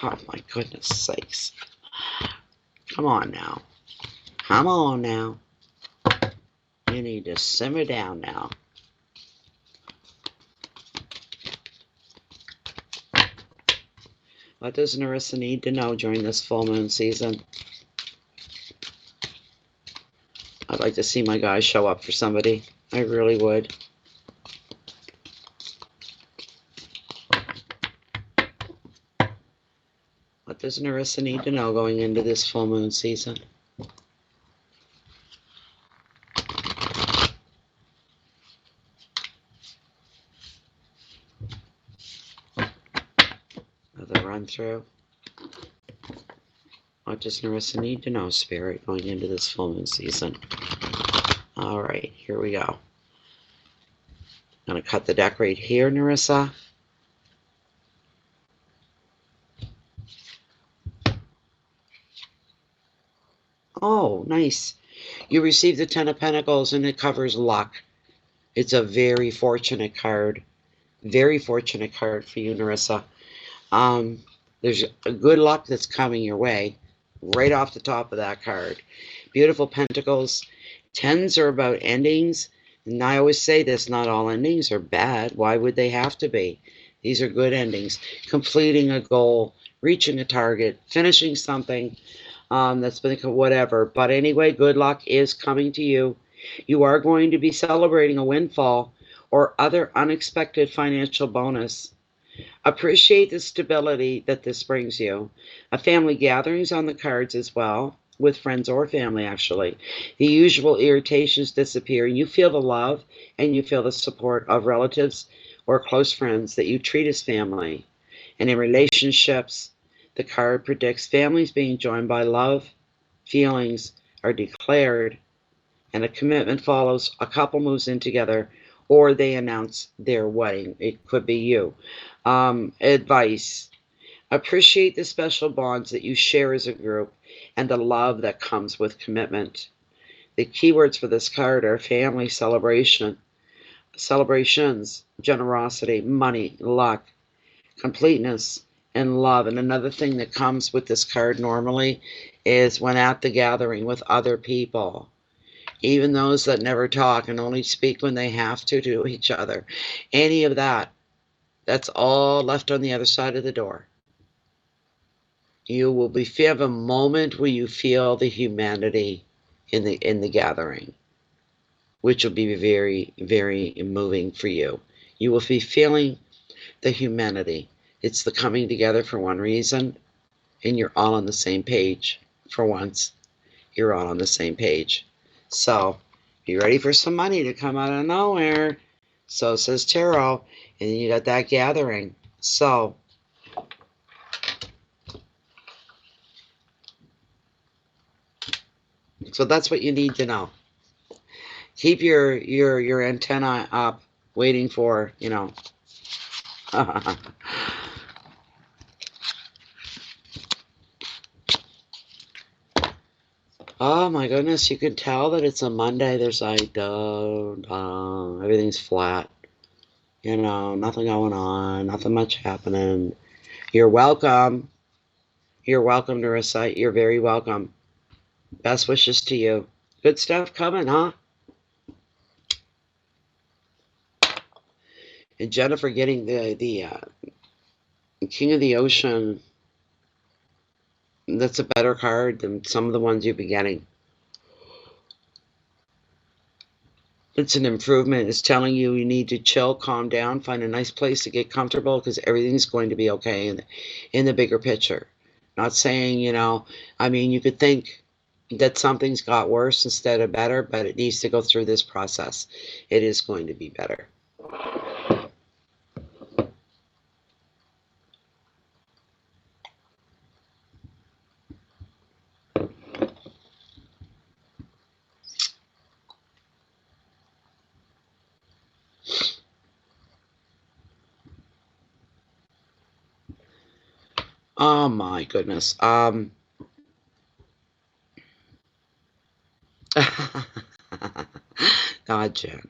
Oh, my goodness sakes. Come on now. Come on now. You need to simmer down now. What does Narissa need to know during this full moon season? I'd like to see my guys show up for somebody. I really would. What does Narissa need to know going into this full moon season? Another run through. What does Narissa need to know, Spirit, going into this full moon season? All right, here we go. I'm going to cut the deck right here, Narissa. Oh, nice. You received the Ten of Pentacles, and it covers luck. It's a very fortunate card. Very fortunate card for you, Narissa. There's a good luck that's coming your way right off the top of that card. Beautiful Pentacles. Tens are about endings. And I always say this, not all endings are bad. Why would they have to be? These are good endings. Completing a goal, reaching a target, finishing something that's been whatever. But anyway, good luck is coming to you. You are going to be celebrating a windfall or other unexpected financial bonus. Appreciate the stability that this brings you. A family gatherings on the cards as well, with friends or family actually. The usual irritations disappear. You feel the love and you feel the support of relatives or close friends that you treat as family. And in relationships, the card predicts families being joined by love, feelings are declared, and a commitment follows. A couple moves in together, or they announce their wedding. It could be you. Advice. Appreciate the special bonds that you share as a group and the love that comes with commitment. The keywords for this card are family, celebration, celebrations, generosity, money, luck, completeness, and love. And another thing that comes with this card normally is when at the gathering with other people, even those that never talk and only speak when they have to each other, any of that, that's all left on the other side of the door. You will have a moment where you feel the humanity in the gathering, which will be very, very moving for you. You will be feeling the humanity. It's the coming together for one reason, and you're all on the same page. For once, you're all on the same page. So, be ready for some money to come out of nowhere. So says tarot. And then you got that gathering. So that's what you need to know. Keep your antenna up, waiting for, you know. Oh my goodness, you can tell that it's a Monday. There's like, everything's flat. You know, nothing going on, nothing much happening. You're welcome. You're welcome to recite. You're very welcome. Best wishes to you. Good stuff coming, huh? And Jennifer getting the King of the Ocean. That's a better card than some of the ones you've been getting. It's an improvement. It's telling you you need to chill, calm down, find a nice place to get comfortable because everything's going to be okay in the bigger picture. Not saying, you know, I mean, you could think that something's got worse instead of better, but it needs to go through this process. It is going to be better. Oh my goodness. God, Jen.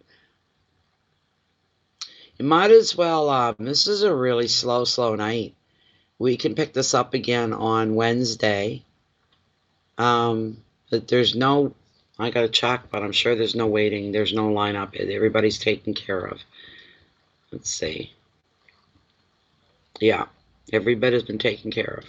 You might as well, this is a really slow night. We can pick this up again on Wednesday. But there's no, I gotta check, but I'm sure there's no waiting. There's no lineup. Everybody's taken care of. Let's see. Yeah, every bit has been taken care of.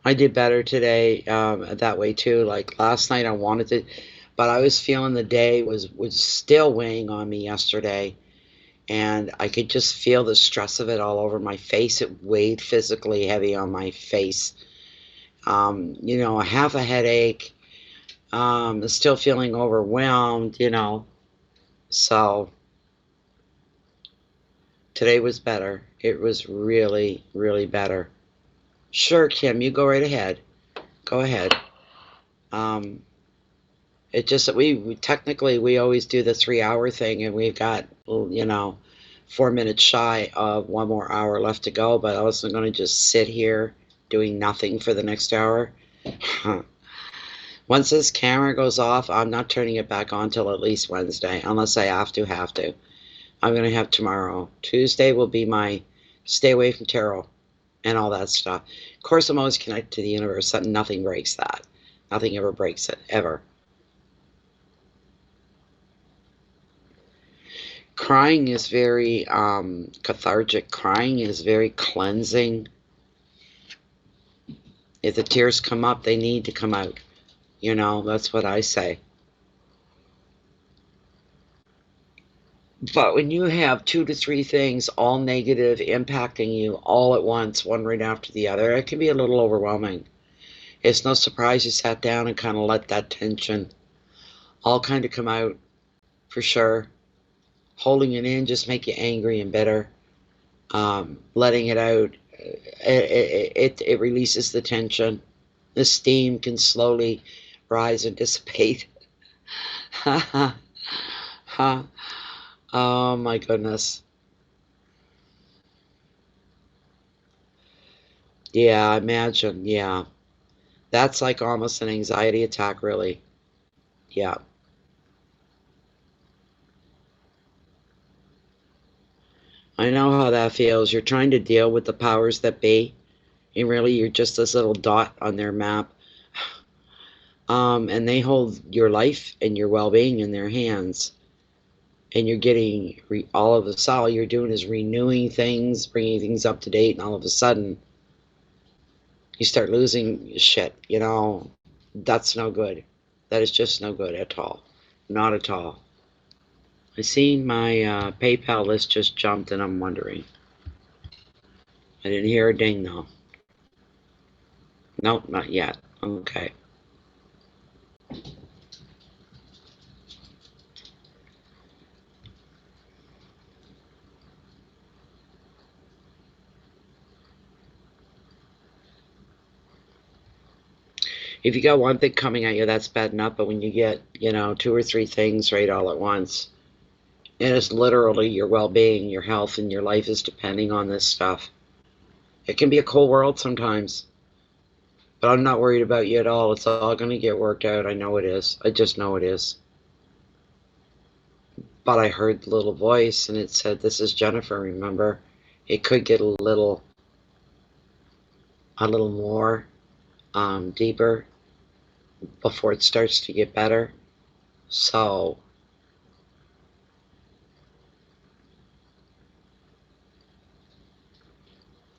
I did better today that way too. Like last night, I wanted to, but I was feeling the day was still weighing on me yesterday, and I could just feel the stress of it all over my face. It weighed physically heavy on my face. You know, half a headache. Still feeling overwhelmed. You know, so today was better. It was really, really better. Sure, Kim, you go right ahead. Go ahead. Um, it just that we technically we always do the 3 hour thing, and we've got, you know, 4 minutes shy of 1 more hour left to go. But I wasn't going to just sit here doing nothing for the next hour. Once this camera goes off, I'm not turning it back on till at least Wednesday, unless I have to. I'm going to have tomorrow. Tuesday will be my stay away from tarot and all that stuff. Of course, I'm always connected to the universe. Nothing breaks that. Nothing ever breaks it, ever. Crying is very cathartic. Crying is very cleansing. If the tears come up, they need to come out. You know, that's what I say. But when you have 2 to 3 things all negative impacting you all at once, one right after the other, it can be a little overwhelming. It's no surprise you sat down and kind of let that tension all kind of come out, for sure. Holding it in just make you angry and bitter. Letting it out, it releases the tension. The steam can slowly rise and dissipate. Huh? Oh my goodness. Yeah, imagine. Yeah. That's like almost an anxiety attack, really. Yeah. I know how that feels. You're trying to deal with the powers that be, and really you're just this little dot on their map. And they hold your life and your well-being in their hands. And you're getting all of this, all you're doing is renewing things, bringing things up to date, and all of a sudden you start losing shit. You know, that's no good. That is just no good at all. Not at all. I see my PayPal list just jumped, and I'm wondering. I didn't hear a ding though. Nope, not yet. Okay. If you got one thing coming at you, that's bad enough. But when you get, 2 or 3 things right all at once, and it's literally your well-being, your health, and your life is depending on this stuff. It can be a cold world sometimes. But I'm not worried about you at all. It's all going to get worked out. I know it is. I just know it is. But I heard the little voice, and it said, "This is Jennifer, remember?" It could get a little more deeper before it starts to get better. So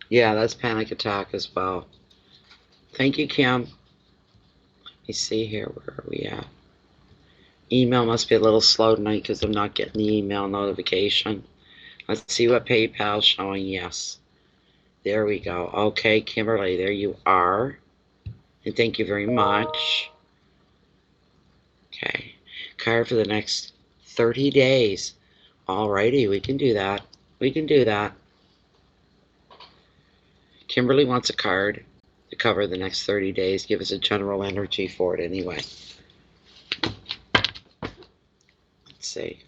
yeah, that's panic attack as well. Thank you, Kim. Let me see here. Where are we at? Email must be a little slow tonight because I'm not getting the email notification. Let's see what PayPal's showing. Yes. There we go. Okay, Kimberly, there you are. And thank you very much. Okay. Card for the next 30 days. Alrighty, we can do that. We can do that. Kimberly wants a card to cover the next 30 days. Give us a general energy for it anyway. Let's see.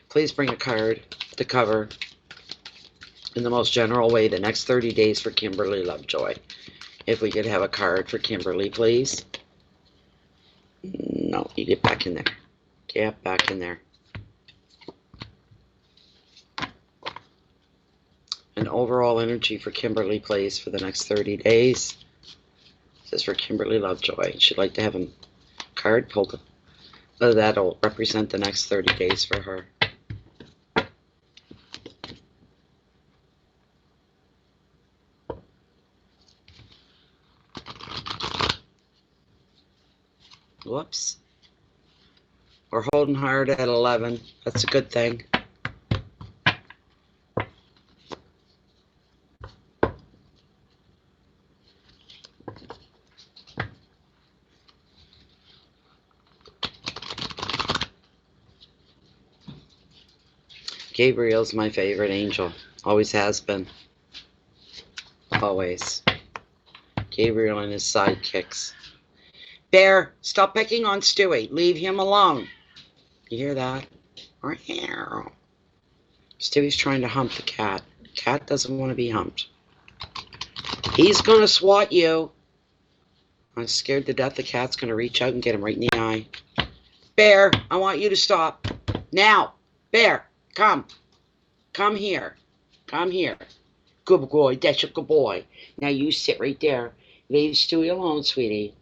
Please bring a card to cover in the most general way the next 30 days for Kimberly Lovejoy. If we could have a card for Kimberly, please. No, you get back in there. Get back in there. An overall energy for Kimberly, please, for the next 30 days. This is for Kimberly Lovejoy. She'd like to have a card pulled. That'll represent the next 30 days for her. Whoops. We're holding hard at 11. That's a good thing. Gabriel's my favorite angel. Always has been. Always. Gabriel and his sidekicks. Bear, stop picking on Stewie. Leave him alone. You hear that? Stewie's trying to hump the cat. The cat doesn't want to be humped. He's going to swat you. I'm scared to death the cat's going to reach out and get him right in the eye. Bear, I want you to stop. Now. Bear, come. Come here. Come here. Good boy. That's a good boy. Now you sit right there. Leave Stewie alone, sweetie.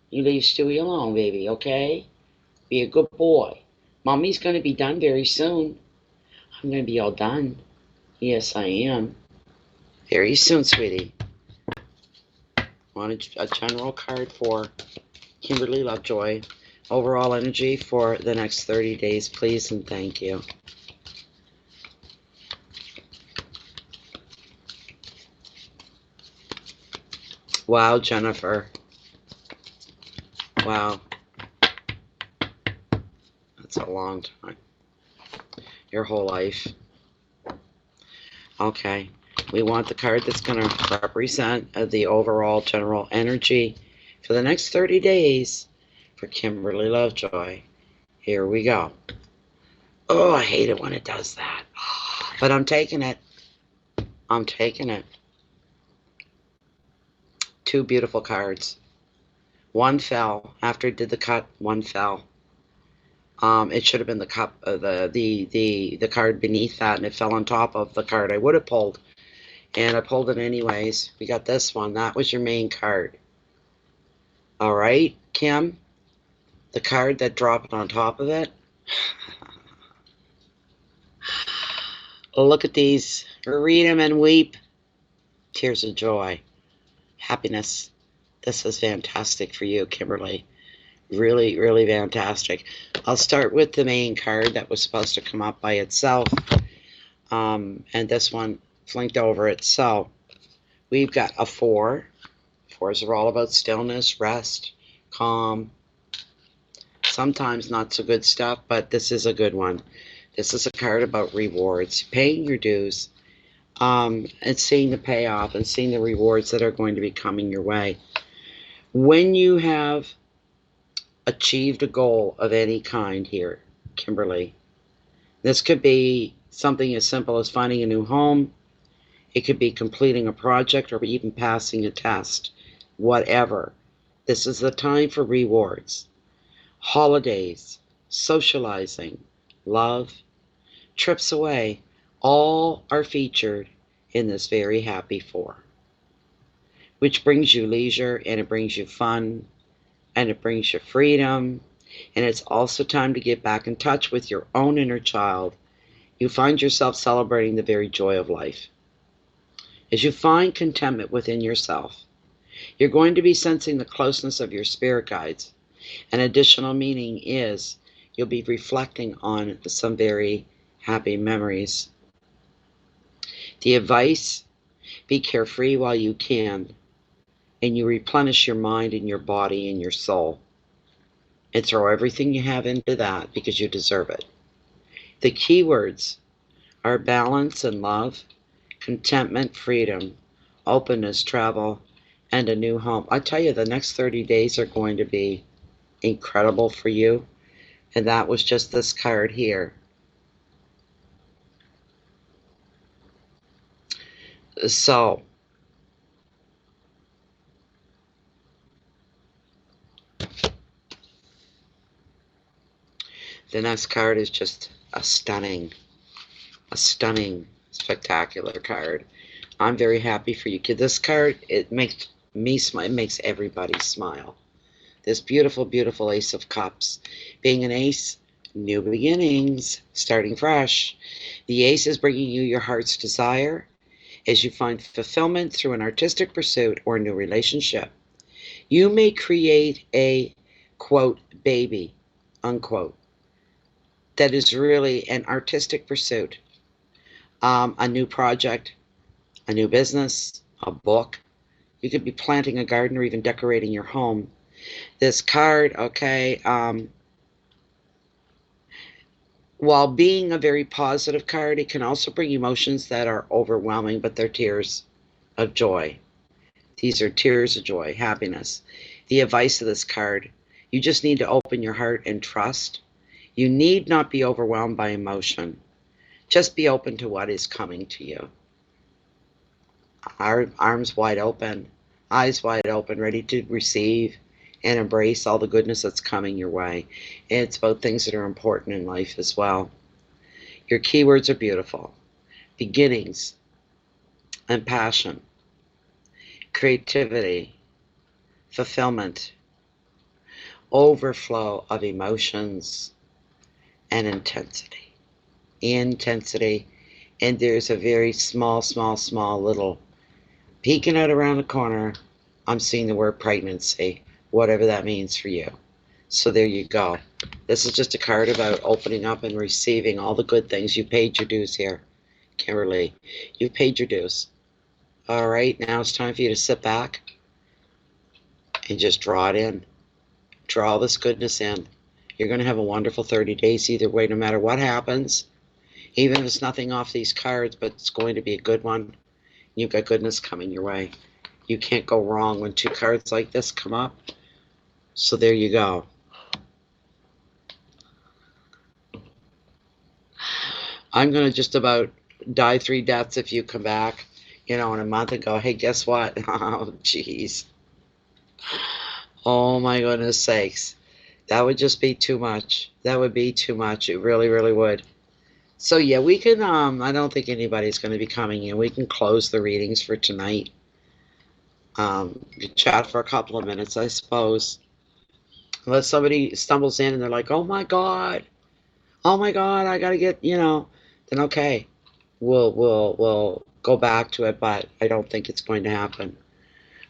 You leave Stewie alone, baby, okay? Be a good boy. Mommy's going to be done very soon. I'm going to be all done. Yes, I am. Very soon, sweetie. Want a general card for Kimberly Lovejoy. Overall energy for the next 30 days, please, and thank you. Wow, Jennifer. Wow. That's a long time. Your whole life. Okay. We want the card that's going to represent the overall general energy for the next 30 days for Kimberly Lovejoy. Here we go. Oh, I hate it when it does that. But I'm taking it. I'm taking it. 2 beautiful cards. One fell after it did the cut. One fell. It should have been the cup, the card beneath that, and it fell on top of the card I would have pulled, and I pulled it anyways. We got this one. That was your main card. All right, Kim. The card that dropped on top of it. Look at these. Read them and weep. Tears of joy. Happiness. This is fantastic for you, Kimberly. Really, really fantastic. I'll start with the main card that was supposed to come up by itself. And this one flinked over it. So we've got a 4. 4s are all about stillness, rest, calm. Sometimes not so good stuff, but this is a good one. This is a card about rewards, paying your dues, and seeing the payoff and seeing the rewards that are going to be coming your way. When you have achieved a goal of any kind here, Kimberly, this could be something as simple as finding a new home. It could be completing a project or even passing a test. Whatever. This is the time for rewards. Holidays, socializing, love, trips away, all are featured in this very happy 4, which brings you leisure, and it brings you fun, and it brings you freedom, and it's also time to get back in touch with your own inner child. You find yourself celebrating the very joy of life. As you find contentment within yourself, you're going to be sensing the closeness of your spirit guides. An additional meaning is you'll be reflecting on some very happy memories. The advice, be carefree while you can, and you replenish your mind and your body and your soul, and throw everything you have into that because you deserve it. The keywords are balance and love, contentment, freedom, openness, travel, and a new home. I tell you, the next 30 days are going to be incredible for you. And that was just this card here. So the next card is just a stunning, spectacular card. I'm very happy for you, kid. This card, it makes me smile. It makes everybody smile. This beautiful, beautiful Ace of Cups. Being an ace, new beginnings, starting fresh. The ace is bringing you your heart's desire as you find fulfillment through an artistic pursuit or a new relationship. You may create a, quote, baby, unquote, that is really an artistic pursuit, a new project, a new business, a book. You could be planting a garden or even decorating your home. This card, okay, while being a very positive card, it can also bring emotions that are overwhelming, but they're tears of joy. These are tears of joy, happiness. The advice of this card, you just need to open your heart and trust. You need not be overwhelmed by emotion. Just be open to what is coming to you. Arms wide open, eyes wide open, ready to receive and embrace all the goodness that's coming your way. It's about things that are important in life as well. Your keywords are beautiful. Beginnings and passion, creativity, fulfillment, overflow of emotions, and intensity. Intensity. And there's a very small little peeking out around the corner. I'm seeing the word pregnancy, whatever that means for you. So there you go. This is just a card about opening up and receiving all the good things. You paid your dues here, Kimberly. You paid your dues. All right, now it's time for you to sit back and just draw it in. Draw all this goodness in. You're going to have a wonderful 30 days either way, no matter what happens. Even if it's nothing off these cards, but it's going to be a good one. You've got goodness coming your way. You can't go wrong when 2 cards like this come up. So there you go. I'm going to just about die 3 deaths if you come back, in a month and go, hey, guess what? Oh, jeez. Oh, my goodness sakes. That would just be too much. That would be too much. It really, really would. So, yeah, we can, I don't think anybody's going to be coming in. We can close the readings for tonight. Chat for a couple of minutes, I suppose. Unless somebody stumbles in and they're like, oh my God, I got to get, then okay. We'll go back to it, but I don't think it's going to happen.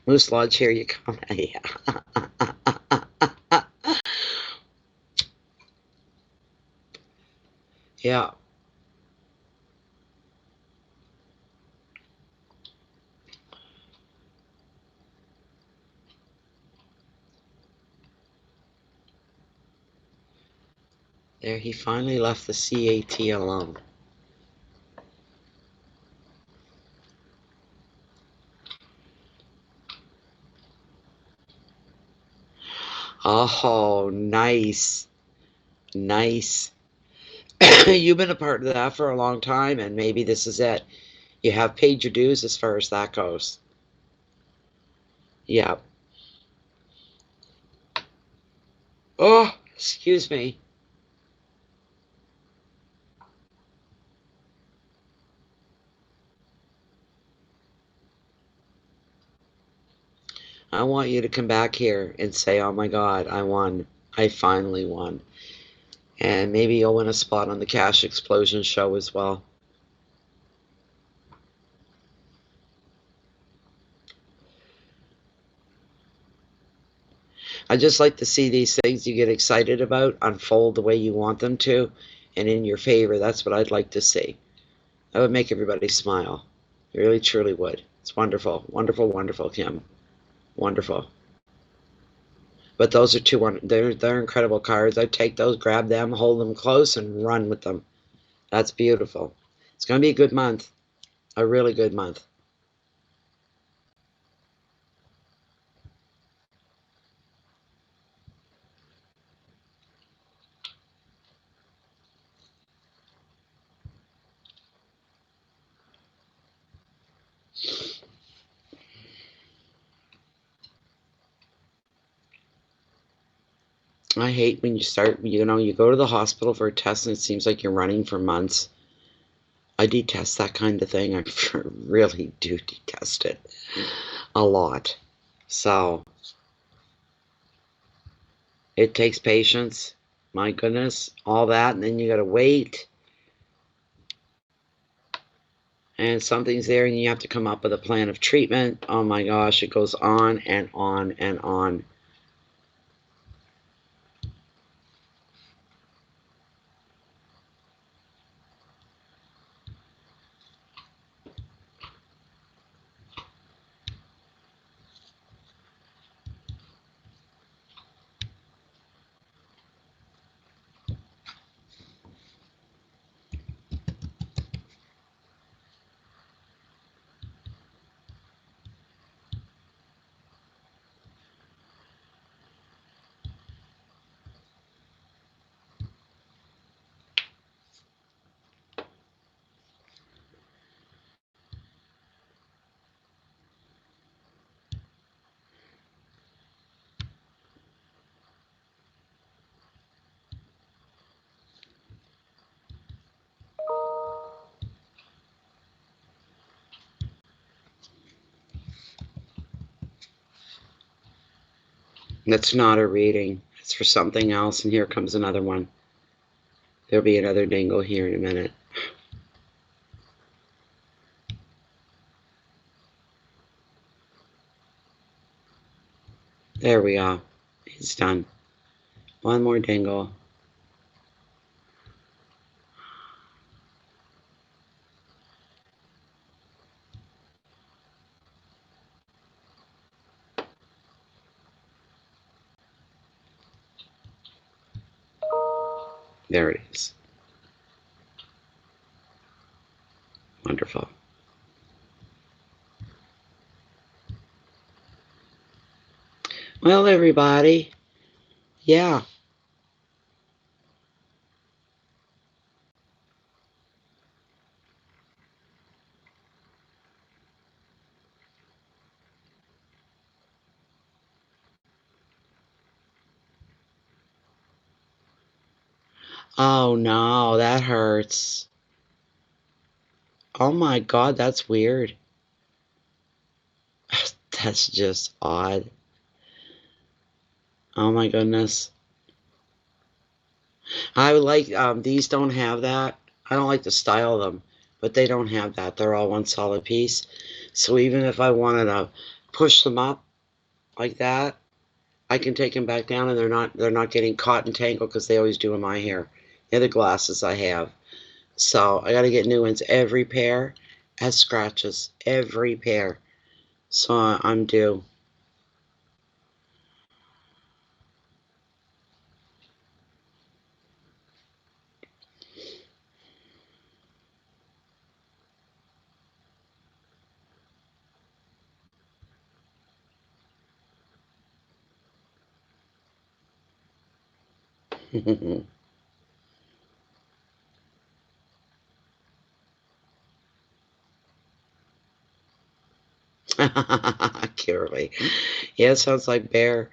Moose Lodge, here you come. Yeah. There, he finally left the CAT alone. Oh, nice. Nice. You've been a part of that for a long time, and maybe this is it. You have paid your dues as far as that goes. Yeah. Oh, excuse me. I want you to come back here and say, oh my God, I won. I finally won. And maybe you'll win a spot on the Cash Explosion show as well. I just like to see these things you get excited about unfold the way you want them to and in your favor. That's what I'd like to see. That would make everybody smile. It really, truly would. It's wonderful. Wonderful, wonderful, Kim. Wonderful. But those are they're incredible cards. I'd take those, grab them, hold them close, and run with them. That's beautiful. It's going to be a good month. A really good month. I hate when you go to the hospital for a test and it seems like you're running for months. I detest that kind of thing. I really do detest it a lot. So it takes patience. My goodness, all that, and then you got to wait. And something's there, and you have to come up with a plan of treatment. Oh my gosh, it goes on and on and on. That's not a reading. It's for something else, and here comes another one. There'll be another dingle here in a minute. There we are. He's done. One more dingle. There it is. Wonderful. Well, everybody, yeah. Oh no, that hurts. Oh my God, that's weird. That's just odd. Oh my goodness. I would like, these don't have that. I don't like to style them, but they don't have that. They're all one solid piece. So even if I wanted to push them up like that, I can take them back down and they're not getting caught and tangled because they always do in my hair. The other glasses I have. So I got to get new ones. Every pair has scratches. Every pair. So I'm due. Kimberly. Yeah, it sounds like Bear.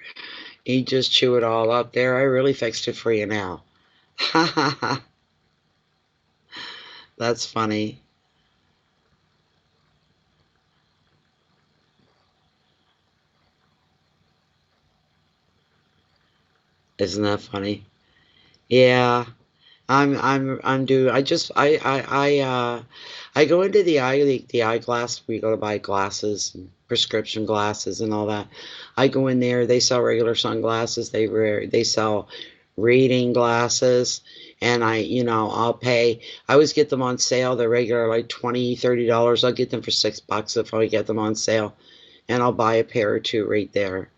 He just chew it all up there. I really fixed it for you now. That's funny. Isn't that funny? Yeah. I'm due. I go into the eyeglass. We go to buy glasses and prescription glasses and all that. I go in there. They sell regular sunglasses. They sell reading glasses, and I'll pay. I always get them on sale. They're regular like $20, $30. I'll get them for $6 if I get them on sale, and I'll buy a pair or two right there.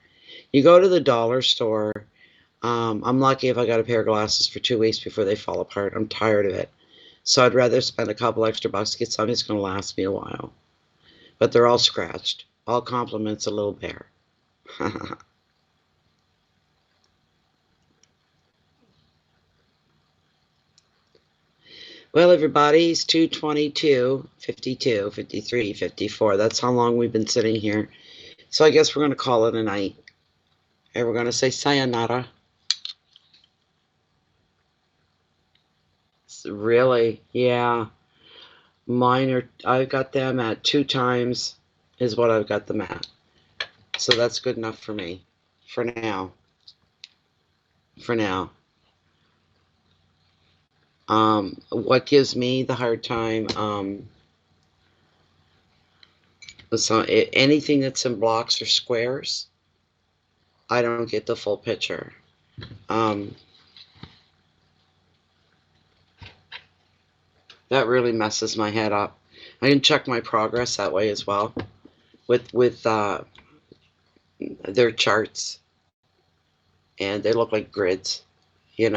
You go to the dollar store. I'm lucky if I got a pair of glasses for 2 weeks before they fall apart. I'm tired of it. So I'd rather spend a couple extra bucks to get something that's going to last me a while. But they're all scratched. All compliments a little bear. Well, everybody, it's 2:22, 52, 53, 54. That's how long we've been sitting here. So I guess we're going to call it a night. And we're going to say sayonara. Really? Yeah. I've got them at 2 times is what I've got them at. So that's good enough for me. For now. For now. What gives me the hard time, so anything that's in blocks or squares, I don't get the full picture. That really messes my head up. I can check my progress that way as well with their charts, and they look like grids, and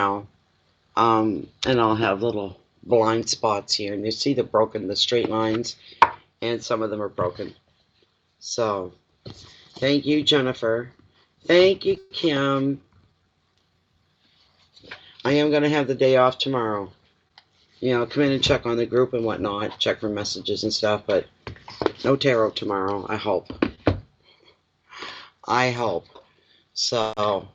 I'll have little blind spots here, and you see the straight lines, and some of them are broken. So thank you, Jennifer. Thank you, Kim. I am going to have the day off tomorrow. Come in and check on the group and whatnot, check for messages and stuff, but no tarot tomorrow, I hope. I hope. So,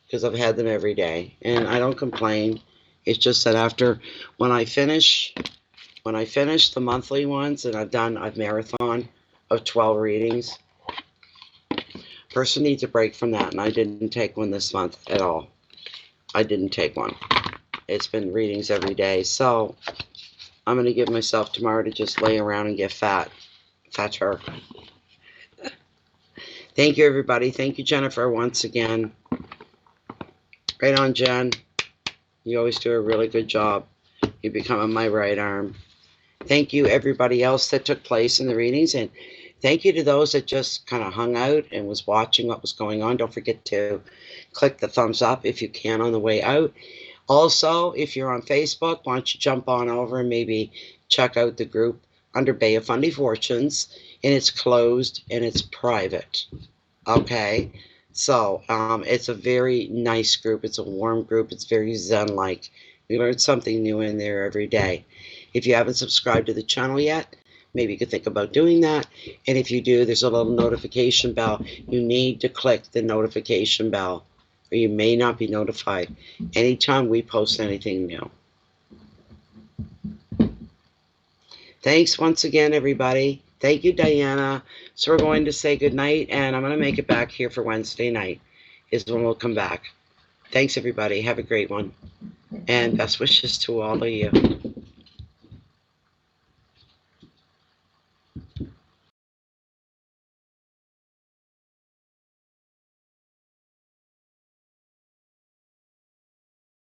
because I've had them every day, and I don't complain. It's just that when I finish the monthly ones, and I've marathon of 12 readings, person needs a break from that, and I didn't take one this month at all. I didn't take one. It's been readings every day, so I'm going to give myself tomorrow to just lay around and get fatter. Thank you, everybody. Thank you, Jennifer, once again. Right on, Jen. You always do a really good job. You become my right arm. Thank you, everybody else that took place in the readings, and thank you to those that just kind of hung out and was watching what was going on. Don't forget to click the thumbs up if you can on the way out. Also, if you're on Facebook, why don't you jump on over and maybe check out the group under Bay of Fundy Fortunes, and it's closed and it's private. Okay? So, it's a very nice group. It's a warm group. It's very Zen-like. We learn something new in there every day. If you haven't subscribed to the channel yet, maybe you could think about doing that. And if you do, there's a little notification bell. You need to click the notification bell, or you may not be notified anytime we post anything new. Thanks once again, everybody. Thank you, Diana. So we're going to say goodnight, and I'm going to make it back here for Wednesday night is when we'll come back. Thanks, everybody. Have a great one. And best wishes to all of you.